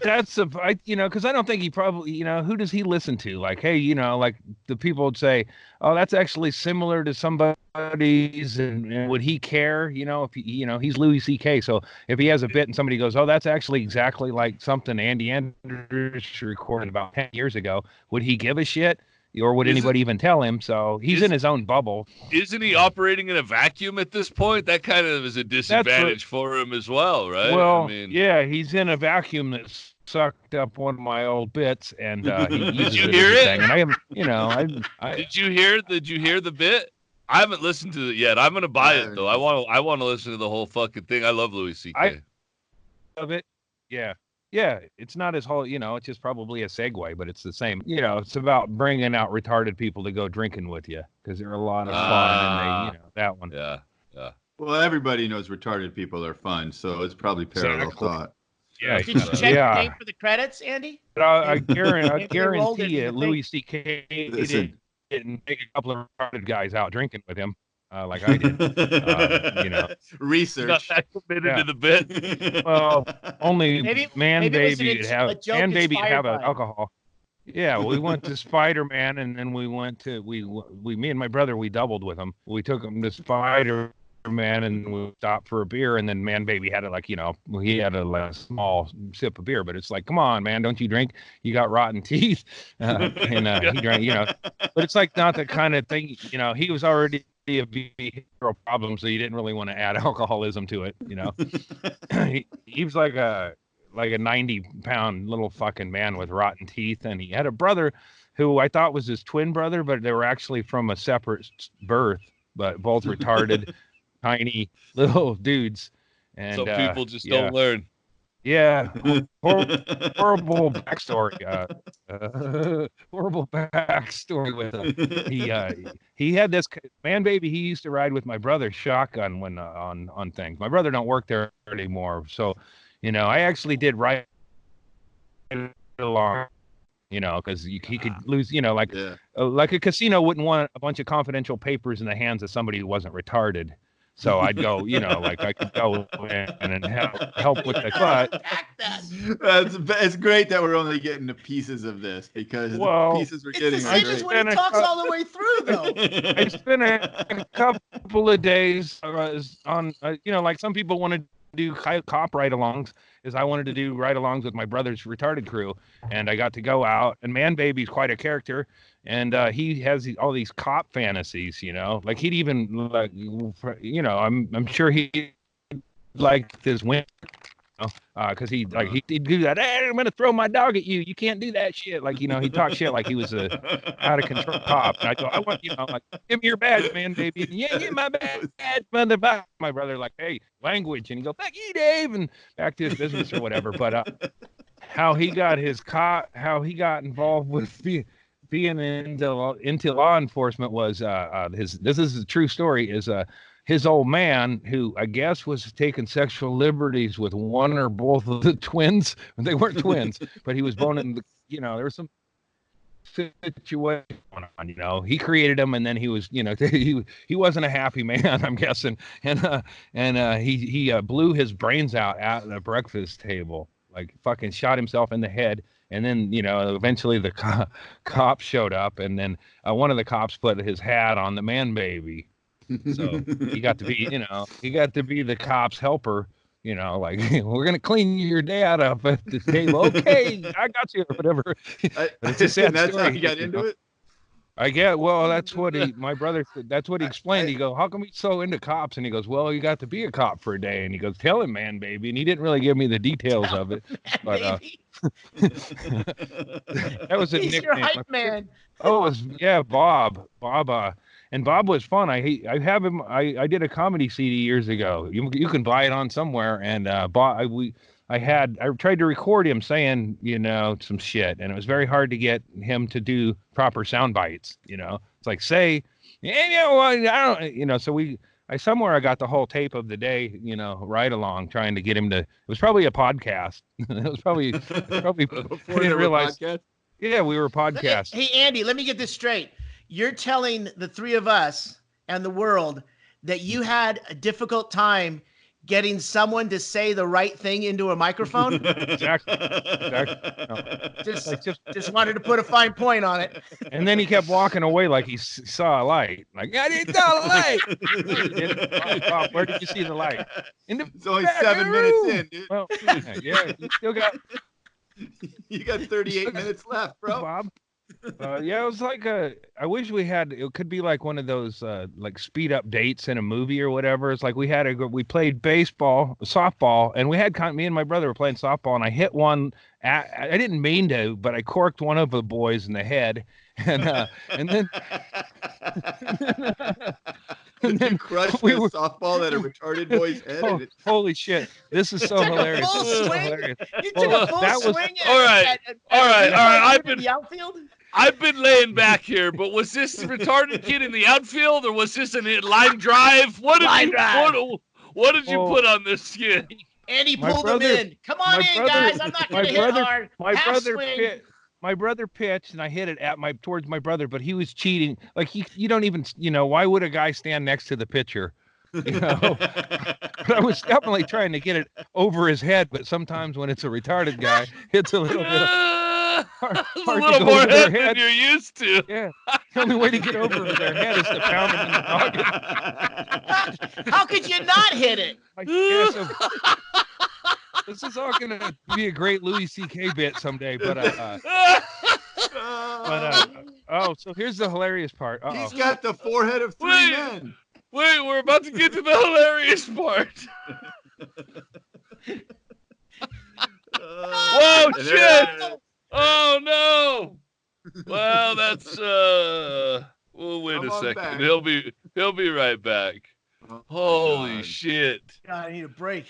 that's because I don't think he probably who does he listen to? Like, hey, like the people would say, oh, that's actually similar to somebody's, and would he care? If he's Louis C.K. So if he has a bit and somebody goes, oh, that's actually exactly like something Andy Andrews recorded about 10 years ago, would he give a shit? Or would anybody even tell him? So he's in his own bubble. Isn't he operating in a vacuum at this point? That kind of is a disadvantage for him as well, right? Well, yeah, he's in a vacuum that sucked up one of my old bits, and he uses Did you hear it? And I haven't, Did you hear the bit? I haven't listened to it yet. I'm gonna buy it though. I want to listen to the whole fucking thing. I love Louis C.K. I love it. Yeah. Yeah, it's not his whole, it's just probably a segue, but it's the same. It's about bringing out retarded people to go drinking with you because they're a lot of fun, and that one. Yeah. Well, everybody knows retarded people are fun, so it's probably parallel thought. Yeah. Did you check the name for the credits, Andy? But I guarantee you, Louis C.K. didn't take a couple of retarded guys out drinking with him. Like I did, research. Not that committed to the bit. Well, only Man Baby would have alcohol. Yeah, we went to Spider-Man, and then we went to me and my brother, we doubled with him. We took him to Spider-Man, and we stopped for a beer, and then Man Baby had he had a small sip of beer, but it's like, come on, man, don't you drink? You got rotten teeth, and he drank, but it's like not the kind of thing, he was already a behavioral problem, so you didn't really want to add alcoholism to it. He was like a 90-pound little fucking man with rotten teeth, and he had a brother who I thought was his twin brother, but they were actually from a separate birth, but both retarded, tiny little dudes. And so people just don't learn. Yeah, horrible backstory. Horrible backstory with him. He had this man baby. He used to ride with my brother shotgun when on things. My brother don't work there anymore, so I actually did ride along. Because he could lose. Like a casino wouldn't want a bunch of confidential papers in the hands of somebody who wasn't retarded. So I'd go, like I could go in and help with the cut. It's great that we're only getting the pieces of this because the pieces we're getting. It's the same as when he talks all the way through, though. I spent a couple of days on, like some people want to do cop ride-alongs. Is I wanted to do ride-alongs with my brother's retarded crew, and I got to go out. And Man Baby's quite a character, and he has all these cop fantasies. Like he'd even I'm sure he liked this win. Because he'd do that. Hey, I'm gonna throw my dog at you. You can't do that shit. Like he talked shit like he was a out of control cop. And I go, I want like give me your badge, Man Baby. And, yeah, get my badge, motherfucker. My brother like, hey, language, and he go, fuck you, Dave, and back to his business or whatever. But how he got involved with being into law enforcement was this is a true story. Is his old man, who I guess was taking sexual liberties with one or both of the twins. They weren't twins, but he was boning there was some situation going on. He created them, and then he was, he wasn't a happy man, I'm guessing. And he blew his brains out at the breakfast table, like fucking shot himself in the head. And then, eventually the cops showed up, and then one of the cops put his hat on the Man Baby. So he got to be, the cop's helper, like, we're going to clean your dad up at the table. Okay, I got you, or whatever. It's a sad that's story, how he got into it? I get, well, that's what my brother, that's what he explained. He goes, how come he's so into cops? And he goes, well, you got to be a cop for a day. And he goes, tell him, Man Baby. And he didn't really give me the details of it. But that was a He's nickname. Your hype man. Oh, Bob. And Bob was fun. I have him. I did a comedy CD years ago. You can buy it on somewhere. And Bob, I tried to record him saying some shit, and it was very hard to get him to do proper sound bites. It's like say, I don't. So I got the whole tape of the day. Right along trying to get him to. It was probably a podcast. It was probably Before I didn't realize. Podcast? Yeah, we were podcast. Hey, Andy, let me get this straight. You're telling the three of us and the world that you had a difficult time getting someone to say the right thing into a microphone? Exactly. No. Just wanted to put a fine point on it. And then he kept walking away like he saw a light. Like, I didn't saw a light. Where did you see the light? It's only 7 minutes in, dude. Well, yeah, you still got. You got 38 minutes left, bro. Bob. Yeah, it was like I wish we had. It could be like one of those like speed up dates in a movie or whatever. It's like we played softball, and me and my brother were playing softball, and I hit one. I didn't mean to, but I corked one of the boys in the head, and then. And then crushed the softball at a retarded boy's head. Holy shit! This is so hilarious. You took a full swing. All right. I've been the outfield. I've been laying back here, but was this retarded kid in the outfield, or was this a line drive? What did you put on this skid? Andy pulled him in. Come on in, guys. I'm not going to hit hard. My brother pitched, and I hit it towards my brother, but he was cheating. Like you don't even, why would a guy stand next to the pitcher? But I was definitely trying to get it over his head, but sometimes when it's a retarded guy, it's a little bit hard a little more head than you're used to. Yeah, the only way to get over their head is to pound them in the noggin. How could you not hit it? This is all going to be a great Louis C.K. bit someday, but so here's the hilarious part. He's got the forehead of three men. Wait, we're about to get to the hilarious part. Whoa, shit! Oh no! Well, that's wait a second. He'll be right back. Holy shit! God, I need a break.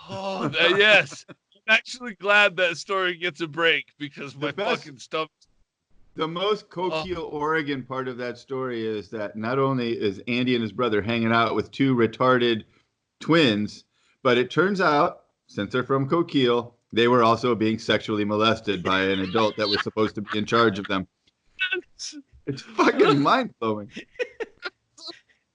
Oh, yes. actually glad that story gets a break because my fucking stomach. The most Coquille, Oregon part of that story is that not only is Andy and his brother hanging out with two retarded twins, but it turns out, since they're from Coquille, they were also being sexually molested by an adult that was supposed to be in charge of them. It's fucking mind-blowing.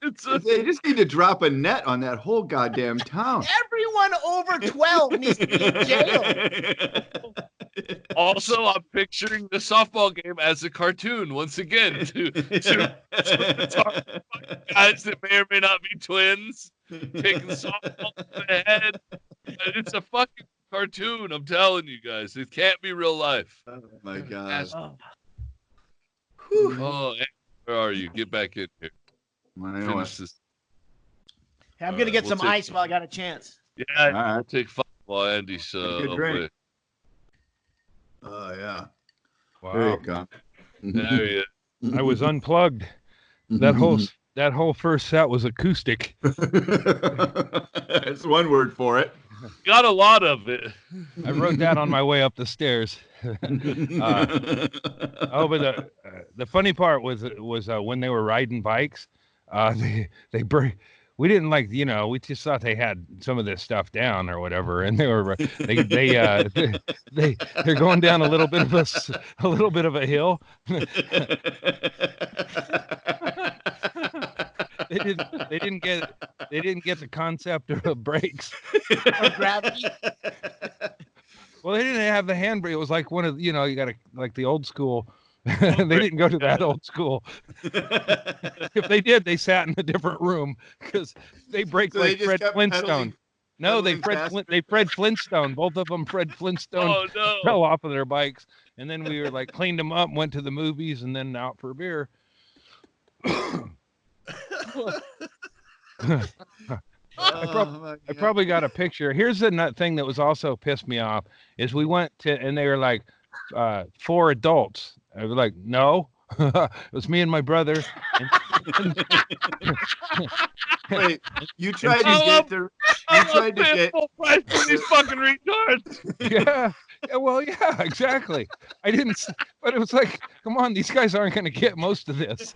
They just need to drop a net on that whole goddamn town. Everyone over 12 needs to be in jail. Also, I'm picturing the softball game as a cartoon once again to guys that may or may not be twins taking softball to the head. It's a fucking cartoon. I'm telling you guys, it can't be real life. Oh my god. Oh, where are you? Get back in here. Finish this. Hey, I'm gonna get some ice while I got a chance. Yeah, I'll take 5 while Andy's away. Oh yeah. Wow. There you go. There you I was unplugged. That whole first set was acoustic. That's one word for it. Got a lot of it. I wrote that on my way up the stairs. But the funny part was when they were riding bikes, we didn't we just thought they had some of this stuff down or whatever, and they're going down a little bit of a hill. They didn't get the concept of brakes or gravity. Well, they didn't have the handbrake. It was like one of you got to like the old school. They didn't go to that old school. If they did, they sat in a different room because they braked like Fred Flintstone. No, they Fred Flintstone. Both of them Fred Flintstone fell off of their bikes, and then we were cleaned them up, went to the movies, and then out for a beer. I probably got a picture. Here's the thing that was also pissed me off is we went to and they were like 4 adults. I was like, no, it was me and my brother. Wait, you tried to get full price for these fucking retards. Yeah, well, yeah, exactly. I didn't, but it was like, come on, these guys aren't going to get most of this.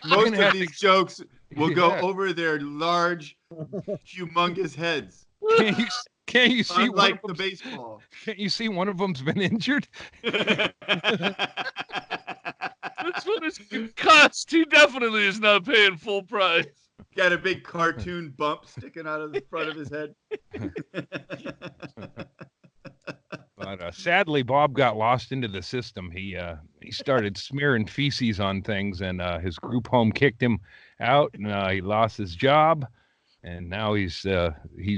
Most of these jokes will go over their large, humongous heads. Can't you see Unlike the baseball? Can't you see one of them's been injured? This one is concussed. He definitely is not paying full price. Got a big cartoon bump sticking out of the front of his head. But sadly, Bob got lost into the system. He started smearing feces on things, and his group home kicked him out, and he lost his job. And now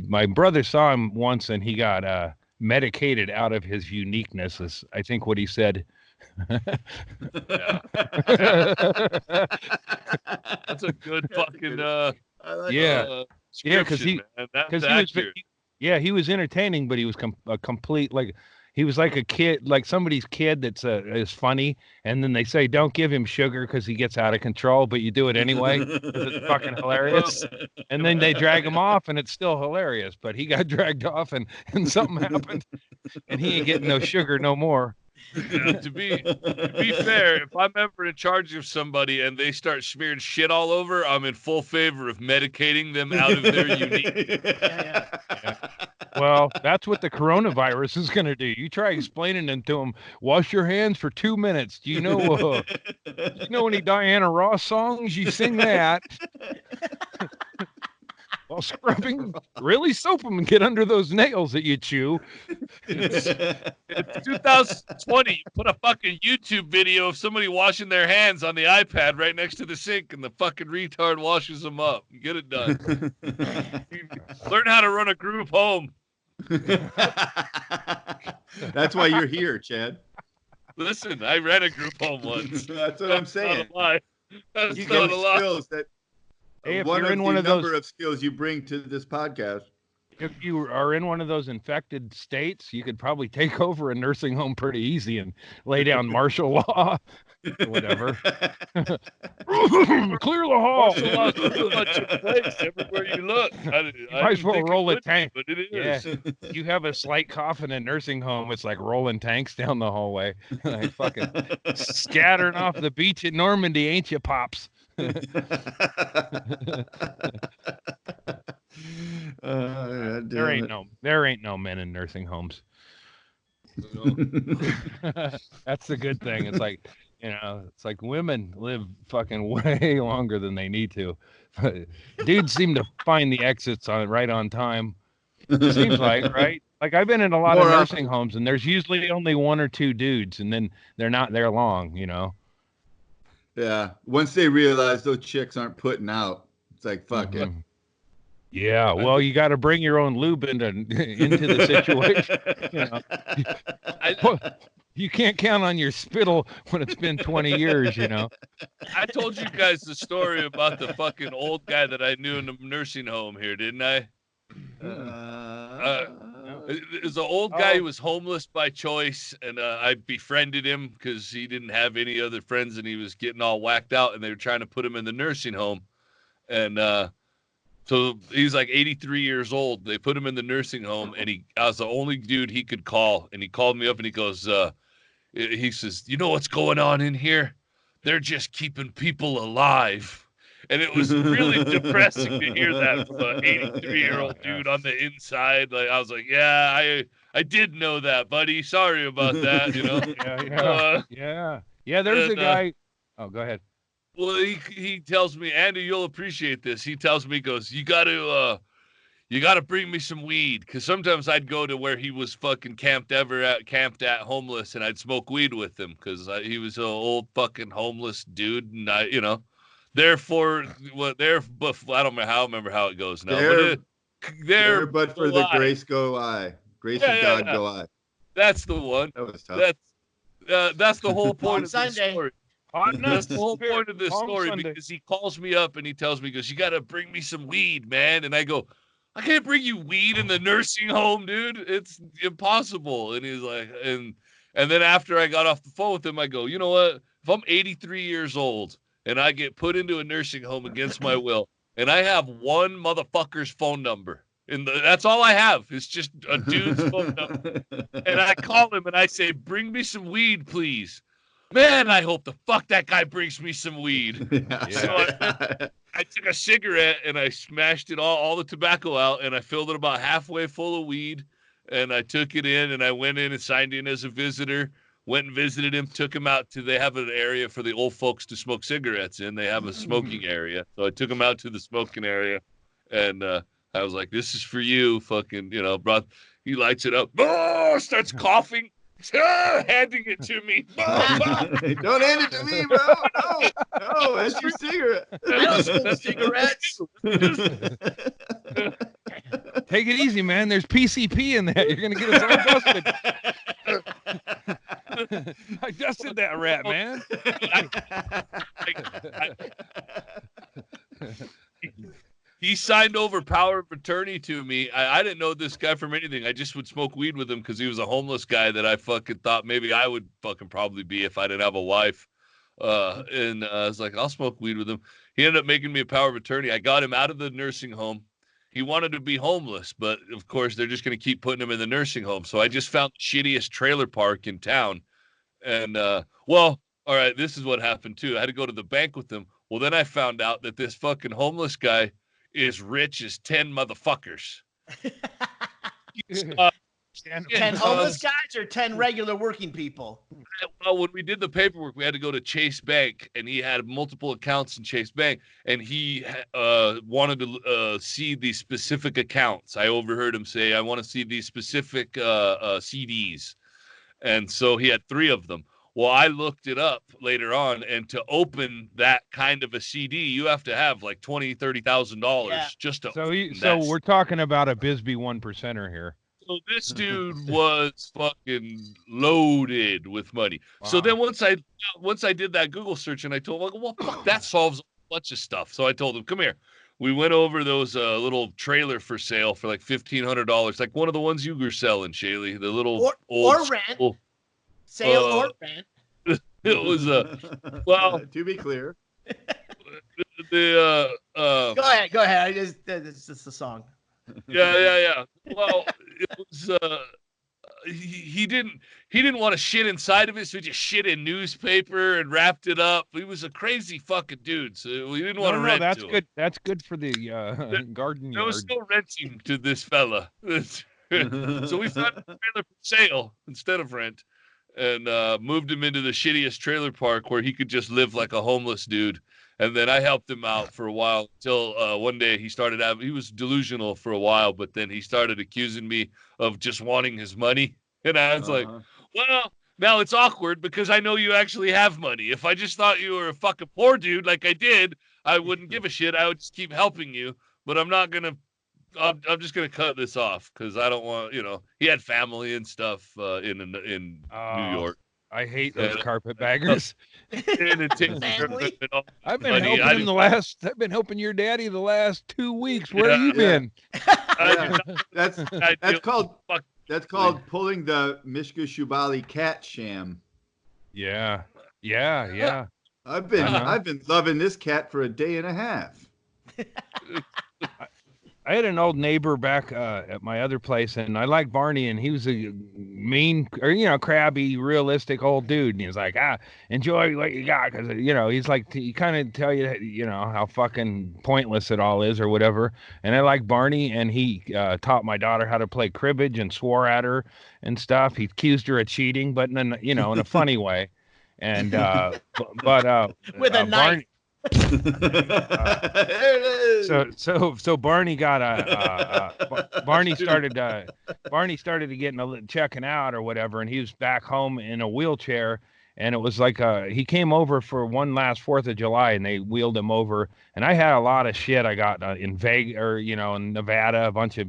my brother saw him once, and he got medicated out of his uniqueness, is I think what he said. Yeah. That's a good fucking because he was entertaining, but he was a complete he was like a kid, like somebody's kid that's is funny, and then they say don't give him sugar because he gets out of control, but you do it anyway because it's fucking hilarious. And then they drag him off, and it's still hilarious. But he got dragged off, and something happened, and he ain't getting no sugar no more. To be fair, if I'm ever in charge of somebody and they start smearing shit all over, I'm in full favor of medicating them out of their unique. Yeah. Well, that's what the coronavirus is going to do. You try explaining them to them. Wash your hands for 2 minutes. Do you know any Diana Ross songs? You sing that. While scrubbing, really soap them and get under those nails that you chew. It's 2020. You put a fucking YouTube video of somebody washing their hands on the iPad right next to the sink, and the fucking retard washes them up. You get it done. Learn how to run a group home. That's why you're here, Chad. Listen, I ran a group home once. That's what I'm saying. Not a lie. That's you not a lie. Skills that hey, if one you're of in the one of number those, of skills you bring to this podcast. If you are in one of those infected states, you could probably take over a nursing home pretty easy and lay down martial law. or whatever. Clear the hall. Place everywhere you look. You might as well roll a tank. But it is. Yeah. You have a slight cough in a nursing home. It's like rolling tanks down the hallway. Like fucking scattering off the beach at Normandy, ain't you, pops? There ain't no men in nursing homes. That's the good thing. It's like, it's like women live fucking way longer than they need to. Dudes seem to find the exits right on time. Seems like, right? Like I've been in a lot of nursing homes, and there's usually only one or two dudes, and then they're not there long, Yeah. Once they realize those chicks aren't putting out, it's like, fuck it. Yeah, well, you got to bring your own lube into the situation. You can't count on your spittle when it's been 20 years, I told you guys the story about the fucking old guy that I knew in the nursing home here, didn't I? It was an old guy who was homeless by choice, and I befriended him because he didn't have any other friends, and he was getting all whacked out, and they were trying to put him in the nursing home. And so he's like 83 years old. They put him in the nursing home, and I was the only dude he could call. And he called me up, and he goes, he says, "You know what's going on in here? They're just keeping people alive." And it was really depressing to hear that from an 83-year-old dude on the inside. Like I was like, yeah, I did know that, buddy. Sorry about that. Yeah. There's a guy. Oh, go ahead. Well, he tells me, Andy, you'll appreciate this. He tells me, he goes, you got to bring me some weed, because sometimes I'd go to where he was fucking camped at homeless, and I'd smoke weed with him because he was an old fucking homeless dude, and therefore, but I don't remember how it goes now. But for the grace go I. Grace of God go I. That's the one. That was tough. That's the whole point of the story. That's the whole point of this story, because he calls me up and he tells me, he goes, you got to bring me some weed, man. And I go, I can't bring you weed in the nursing home, dude. It's impossible. And he's like, and then after I got off the phone with him, I go, you know what? If I'm 83 years old and I get put into a nursing home against my will, and I have one motherfucker's phone number, and that's all I have. It's just a dude's phone number. And I call him and I say, bring me some weed, please. Man, I hope the fuck that guy brings me some weed. Yeah. So I took a cigarette and I smashed it all the tobacco out, and I filled it about halfway full of weed, and I took it in, and I went in and signed in as a visitor, went and visited him, took him out they have an area for the old folks to smoke cigarettes in. They have a smoking area. So I took him out to the smoking area, and I was like, this is for you, fucking, he lights it up. Oh, starts coughing. Handing it to me. Don't hand it to me, bro. No, that's your cigarette. I don't smoke cigarettes. Take it easy, man. There's PCP in there. You're gonna get us all busted. I dusted that rat, man. He signed over power of attorney to me. I didn't know this guy from anything. I just would smoke weed with him because he was a homeless guy that I fucking thought maybe I would fucking probably be if I didn't have a wife. And I was like, I'll smoke weed with him. He ended up making me a power of attorney. I got him out of the nursing home. He wanted to be homeless, but of course they're just going to keep putting him in the nursing home. So I just found the shittiest trailer park in town. And, all right, this is what happened too. I had to go to the bank with him. Well, then I found out that this fucking homeless guy is rich as 10 motherfuckers. 10 homeless guys or 10 regular working people? Well, when we did the paperwork, we had to go to Chase Bank, and he had multiple accounts in Chase Bank, and he wanted to see these specific accounts. I overheard him say, I want to see these specific CDs. And so he had 3 of them. Well, I looked it up later on, and to open that kind of a CD, you have to have like $20,000-$30,000 just to. So we're talking about a Bisbee 1%er here. So this dude was fucking loaded with money. Wow. So then once I did that Google search, and I told him, well, fuck, that solves a bunch of stuff. So I told him, come here. We went over those little trailer for sale for like $1,500, like one of the ones you were selling, Shaylee. The little or rent. Sale or rent. It was well. To be clear, the Go ahead. It's just a song. Yeah. Well, it was he didn't want to shit inside of it, so he just shit in newspaper and wrapped it up. He was a crazy fucking dude, so we didn't want to rent. That's to good. him. That's good for the garden yard. There was no renting to this fella, so we found a trailer for sale instead of rent, and moved him into the shittiest trailer park where he could just live like a homeless dude. And then I helped him out for a while until one day he was delusional for a while, but then he started accusing me of just wanting his money. And I was like, well, now it's awkward because I know you actually have money. If I just thought you were a fucking poor dude like I did, I wouldn't give a shit. I would just keep helping you, but I'm just going to cut this off because I don't want, he had family and stuff in New York. I hate those carpetbaggers. I've been helping your daddy the last 2 weeks. Where have you been? That's called pulling the Mishka Shubali cat sham. Yeah. I've been loving this cat for a day and a half. I had an old neighbor back at my other place, and I liked Barney, and he was a mean, or crabby, realistic old dude. And he was like, enjoy what you got, because he's like, he kind of tell you, how fucking pointless it all is, or whatever. And I like Barney, and he taught my daughter how to play cribbage and swore at her and stuff. He accused her of cheating, but in a funny way. And but with a knife. So Barney got Barney started to get checking out or whatever, and he was back home in a wheelchair, and it was like he came over for one last 4th of July, and they wheeled him over, and I had a lot of shit I got in Vegas or in Nevada, a bunch of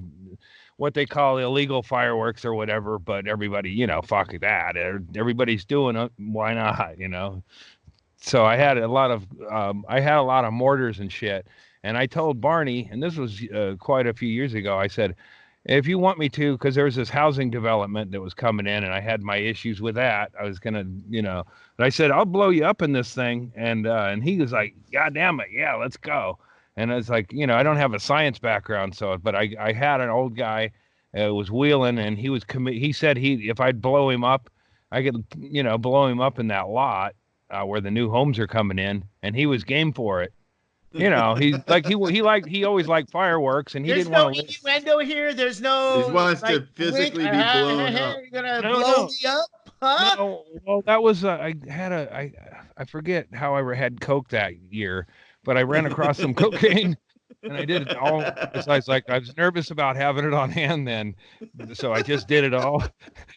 what they call illegal fireworks or whatever, but everybody fuck that, everybody's doing it, why not, So I had a lot of mortars and shit, and I told Barney, and this was quite a few years ago, I said, if you want me to, because there was this housing development that was coming in, and I had my issues with that, I was gonna, but I said, I'll blow you up in this thing, and he was like, God damn it, yeah, let's go. And I was like, I don't have a science background, but I had an old guy was wheeling, and he said if I'd blow him up, I could, blow him up in that lot. Where the new homes are coming in, and he was game for it. He always liked fireworks, and he didn't want to. There's no innuendo here. There's no. He wants to physically be blown up. You're gonna blow me up, huh? No, well, that was I forget how I had coke that year, but I ran across some cocaine. And I did it all. Besides, I was nervous about having it on hand then, so I just did it all,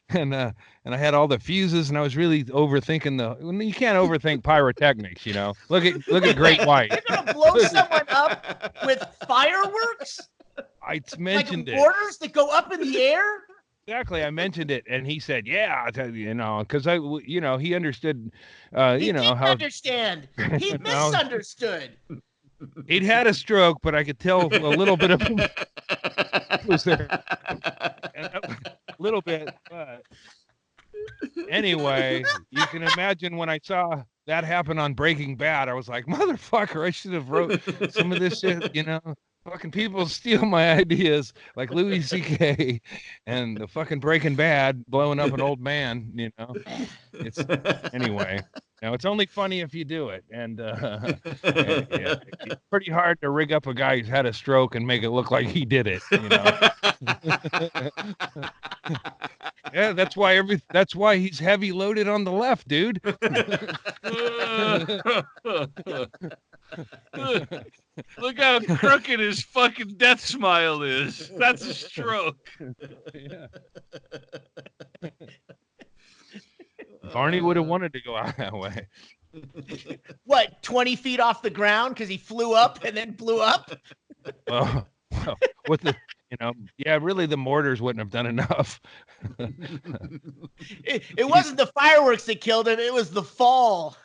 and I had all the fuses, and I was really overthinking you can't overthink pyrotechnics, Look at Great White. You're gonna blow someone up with fireworks? I mentioned it. Mortars that go up in the air. Exactly, I mentioned it, and he said, "Yeah, because he understood, he didn't understand. He misunderstood." He'd had a stroke, but I could tell a little bit of him was there. A little bit, but anyway, you can imagine when I saw that happen on Breaking Bad, I was like, motherfucker, I should have wrote some of this shit, fucking people steal my ideas like Louis C.K. and the fucking Breaking Bad blowing up an old man, It's anyway. Now it's only funny if you do it, and it's pretty hard to rig up a guy who's had a stroke and make it look like he did it. Yeah, that's why he's heavy loaded on the left, dude. Look how crooked his fucking death smile is. That's a stroke. Yeah. Barney would have wanted to go out that way. What, 20 feet off the ground because he flew up and then blew up? Well, with the, really the mortars wouldn't have done enough. It wasn't the fireworks that killed him. It was the fall.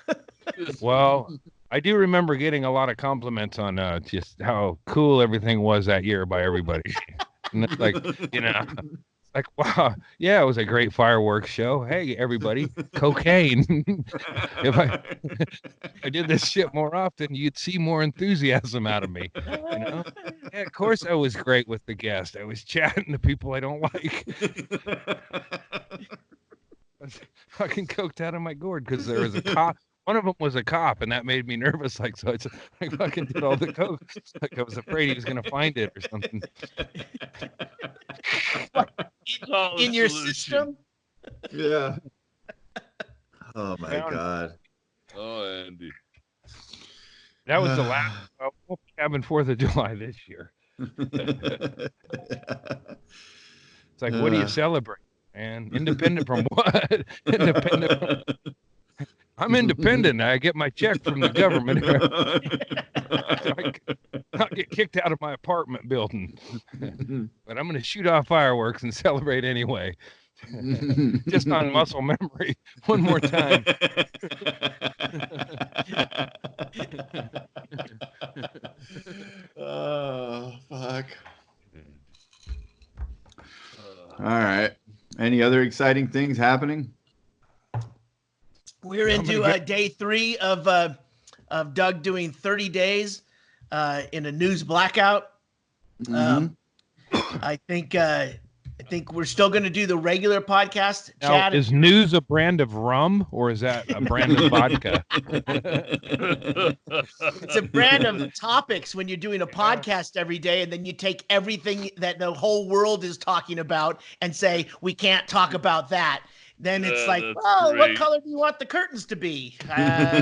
Well, I do remember getting a lot of compliments on just how cool everything was that year by everybody. And it's like, Like, wow, yeah, it was a great fireworks show. Hey, everybody, cocaine. If I did this shit more often, you'd see more enthusiasm out of me. You know? Yeah, of course I was great with the guest. I was chatting to people I don't like. I was fucking coked out of my gourd because there was a cop. One of them was a cop, and that made me nervous. Like, so I fucking did all the coke. Like, I was afraid he was gonna find it or something. In your system? Yeah. Oh my God. Oh, Andy. That was the last. We'll be having 4th of July this year. It's like, what do you celebrate, man? Independent from what? Independent from... I'm independent. I get my check from the government. I'll get kicked out of my apartment building. But I'm going to shoot off fireworks and celebrate anyway. Just on muscle memory. One more time. Oh, fuck. All right. Any other exciting things happening? We're into day 3 of Doug doing 30 days in a news blackout. Mm-hmm. I think we're still going to do the regular podcast. Now, Chad, is news a brand of rum or is that a brand of vodka? it's a brand of topics when you're doing a podcast every day, and then you take everything that the whole world is talking about and say, we can't talk about that. Then it's like, oh, great. What color do you want the curtains to be? Yeah,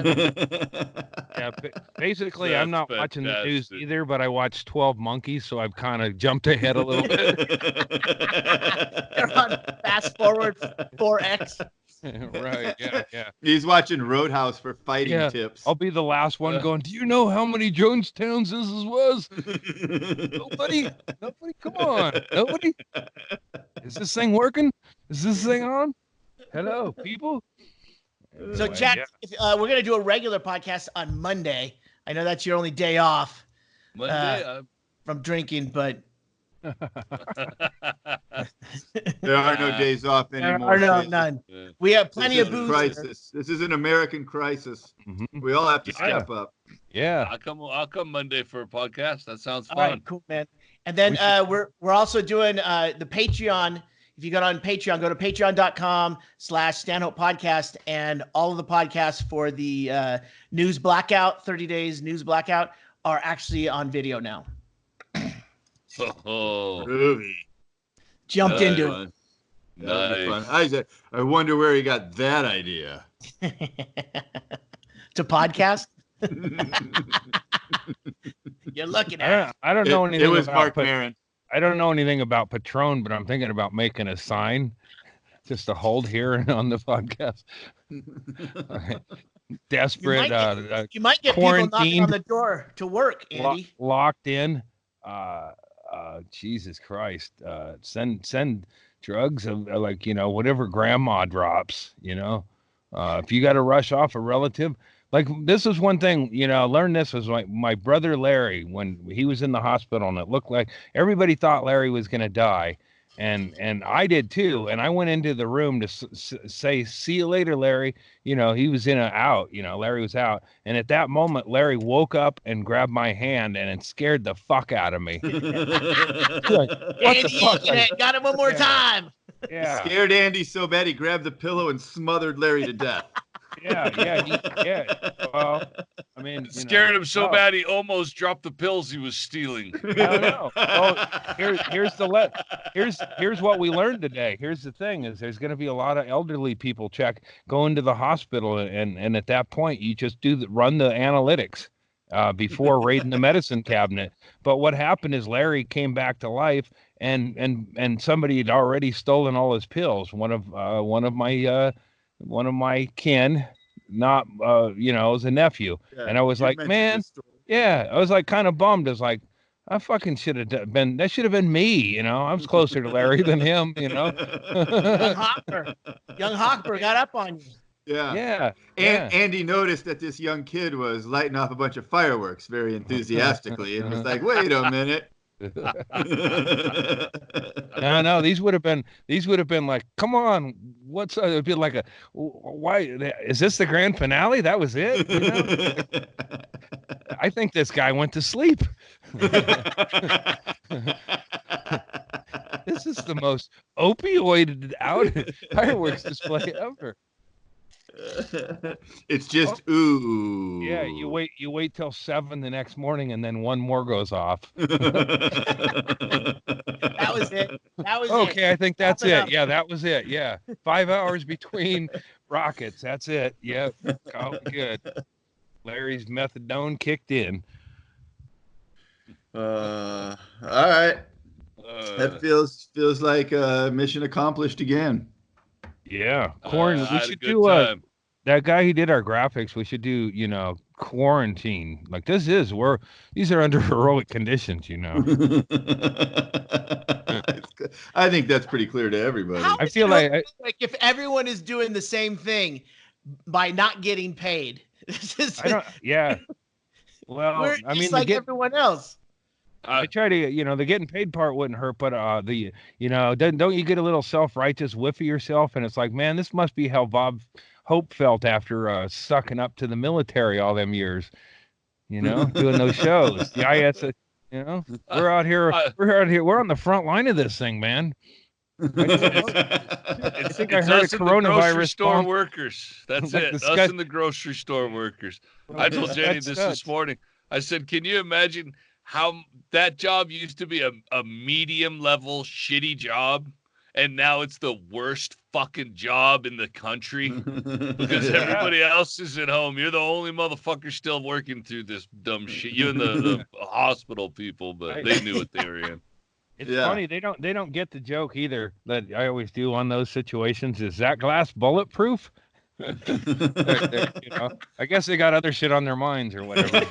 basically, that's I'm not watching the news either, but I watched 12 Monkeys, so I've kind of jumped ahead a little bit. You're on fast forward 4X. Right, yeah. He's watching Roadhouse for fighting tips. I'll be the last one going, do you know how many Jonestowns this was? Nobody, come on. Nobody? Is this thing working? Is this thing on? Hello, people. So, Chad, we're going to do a regular podcast on Monday. I know that's your only day off from drinking, but there are no days off anymore. There are none. We have plenty of booze. Crisis. This is an American crisis. Mm-hmm. We all have to step up. Yeah, I'll come Monday for a podcast. That sounds fun. All right, cool, man. And then we're also doing the Patreon. If you go on Patreon, go to patreon.com/Stanhope Podcast, and all of the podcasts for the news blackout, 30 days news blackout, are actually on video now. Oh, groovy. Jumped into it. Nice. I wonder where he got that idea. To podcast? You're looking at it. I don't know anything. It was Mark Maron. I don't know anything about Patron, but I'm thinking about making a sign just to hold here on the podcast. Desperate. You might get people knocking on the door to work, Andy. Locked in. Jesus Christ. Send drugs, like, whatever grandma drops, if you got to rush off a relative. Like, this is one thing, I learned this was my brother Larry, when he was in the hospital, and it looked like everybody thought Larry was going to die. And I did too. And I went into the room to say, see you later, Larry. He was in and out, Larry was out. And at that moment, Larry woke up and grabbed my hand, and it scared the fuck out of me. Like, what the fuck? Got it one more time. Yeah. Scared Andy so bad he grabbed the pillow and smothered Larry to death. Yeah. Well, I mean, scared him so bad he almost dropped the pills he was stealing. I don't know. Well, here's what we learned today. Here's the thing: is there's going to be a lot of elderly people going to the hospital, and at that point, you just run the analytics before raiding the medicine cabinet. But what happened is Larry came back to life, and somebody had already stolen all his pills. One of my kin, not was a nephew. Yeah, and I was like, man, I was like kind of bummed. I was like, I fucking should have been, that should have been me, I was closer to Larry than him, Young Hopper got up on you. Yeah. Andy noticed that this young kid was lighting off a bunch of fireworks very enthusiastically and was like, wait a minute. No, these would have been like, come on, it'd be like why is this the grand finale? That was it, you know? I think this guy went to sleep. This is the most opioided out fireworks display ever. It's just ooh. Yeah, you wait till 7 the next morning, and then one more goes off. That was it. Okay, I think that's it. Yeah, that was it. Yeah, 5 hours between rockets. That's it. Yep. Oh, good. Larry's methadone kicked in. All right. That feels like mission accomplished again. Yeah, we should do that guy who did our graphics. We should do, quarantine. Like these are under heroic conditions, I think that's pretty clear to everybody. I feel like if everyone is doing the same thing by not getting paid, yeah. Well, I mean, like everyone else. I try to, the getting paid part wouldn't hurt, but don't you get a little self-righteous whiff of yourself? And it's like, man, this must be how Bob Hope felt after sucking up to the military all them years, doing those shows. The IS, we're out here, we're on the front line of this thing, man. I think I heard a coronavirus store workers. That's like it. Us and the grocery store workers. I told Jenny this morning. I said, can you imagine how that job used to be a medium level shitty job, and now it's the worst fucking job in the country because everybody else is at home. You're the only motherfucker still working through this dumb shit. You and the hospital people, but they knew what they were in. It's funny, they don't get the joke either that I always do on those situations. Is that glass bulletproof? I guess they got other shit on their minds or whatever.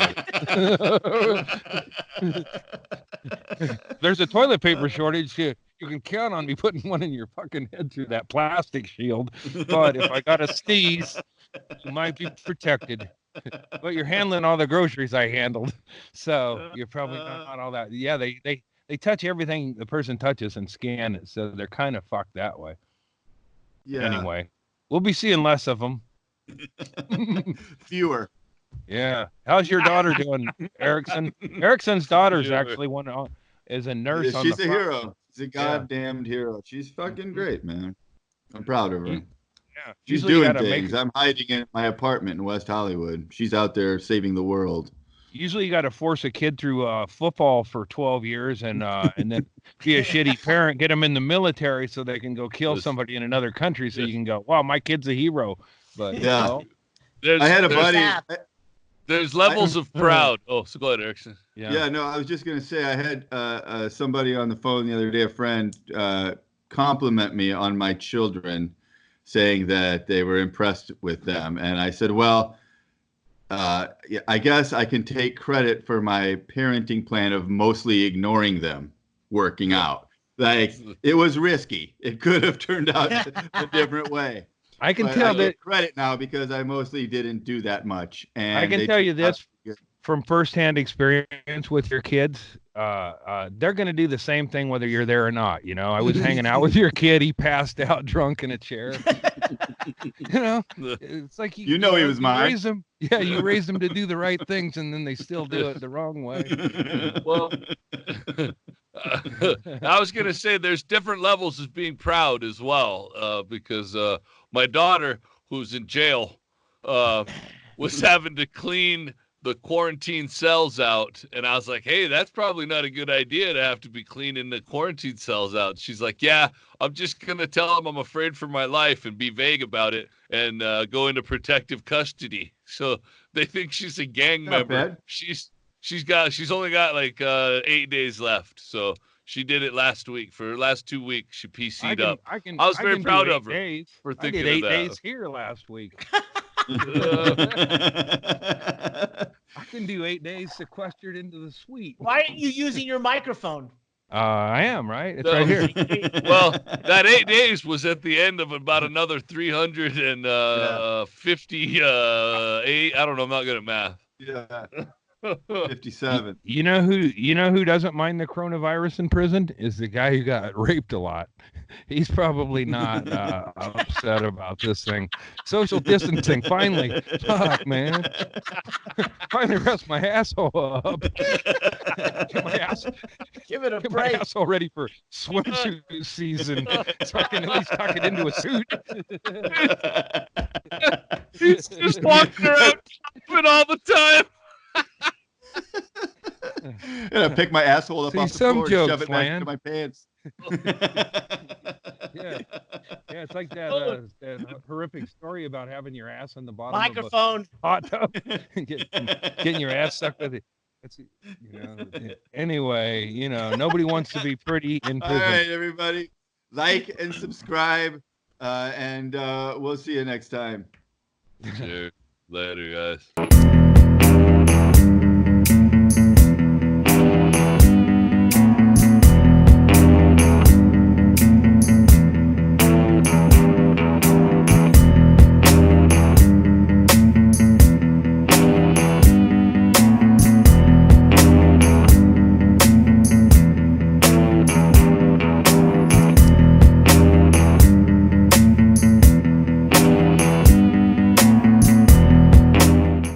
There's a toilet paper shortage. You can count on me putting one in your fucking head through that plastic shield. But if I got a sneeze, you might be protected. But you're handling all the groceries I handled, so you're probably not all that. Yeah, they touch everything the person touches and scan it, so they're kind of fucked that way. Yeah. Anyway. We'll be seeing less of them. Fewer. Yeah. How's your daughter doing, Erickson? Erickson's daughter's actually is a nurse. She's a hero. She's a goddamned hero. She's fucking great, man. I'm proud of her. Yeah. She's doing things. I'm hiding in my apartment in West Hollywood. She's out there saving the world. Usually you got to force a kid through football for 12 years and then be a shitty parent, get them in the military so they can go kill somebody in another country so you can go, wow, my kid's a hero. But yeah, I had a buddy. There's levels of proud. Oh, so go ahead, Erickson. Yeah, no, I was just going to say I had somebody on the phone the other day, a friend, compliment me on my children, saying that they were impressed with them. And I said, well, I guess I can take credit for my parenting plan of mostly ignoring them working out. Like, it was risky. It could have turned out a different way. I can tell that credit now because I mostly didn't do that much. And I can tell you this from firsthand experience with your kids. They're going to do the same thing whether you're there or not. I was hanging out with your kid. He passed out drunk in a chair. It's like he was mine. You raise them to do the right things, and then they still do it the wrong way. Well, I was going to say there's different levels of being proud as well, because my daughter, who's in jail, was having to clean the quarantine cells out, and I was like, hey, that's probably not a good idea to have to be cleaning the quarantine cells out. She's like, yeah, I'm just gonna tell them I'm afraid for my life and be vague about it and go into protective custody. So they think she's a gang member. Bad. She's only got like 8 days left. So she did it last week. For the last 2 weeks, she PC'd up. I was very proud of her for thinking of that. I did 8 days here last week. I can do 8 days sequestered into the suite. Why aren't you using your microphone? I am, right? It's right here. Well, that 8 days was at the end of about another 358. I don't know. I'm not good at math. Yeah. 57. You know who doesn't mind the coronavirus in prison is the guy who got raped a lot. He's probably not upset about this thing. Social distancing, finally. Fuck, man. Finally rest my asshole up. Get my ass, Give it a get break. my asshole ready for swimsuit season, so I can at least tuck it into a suit. He's just walking around jumping all the time. I pick my asshole up See, off the some floor and jokes shove it back into land. my pants. Yeah, it's like that horrific story about having your ass on the bottom Microphone. of a hot tub and getting your ass stuck with it. Anyway, nobody wants to be pretty in prison. All right, everybody, like and subscribe, and we'll see you next time. Cheers. Later, guys.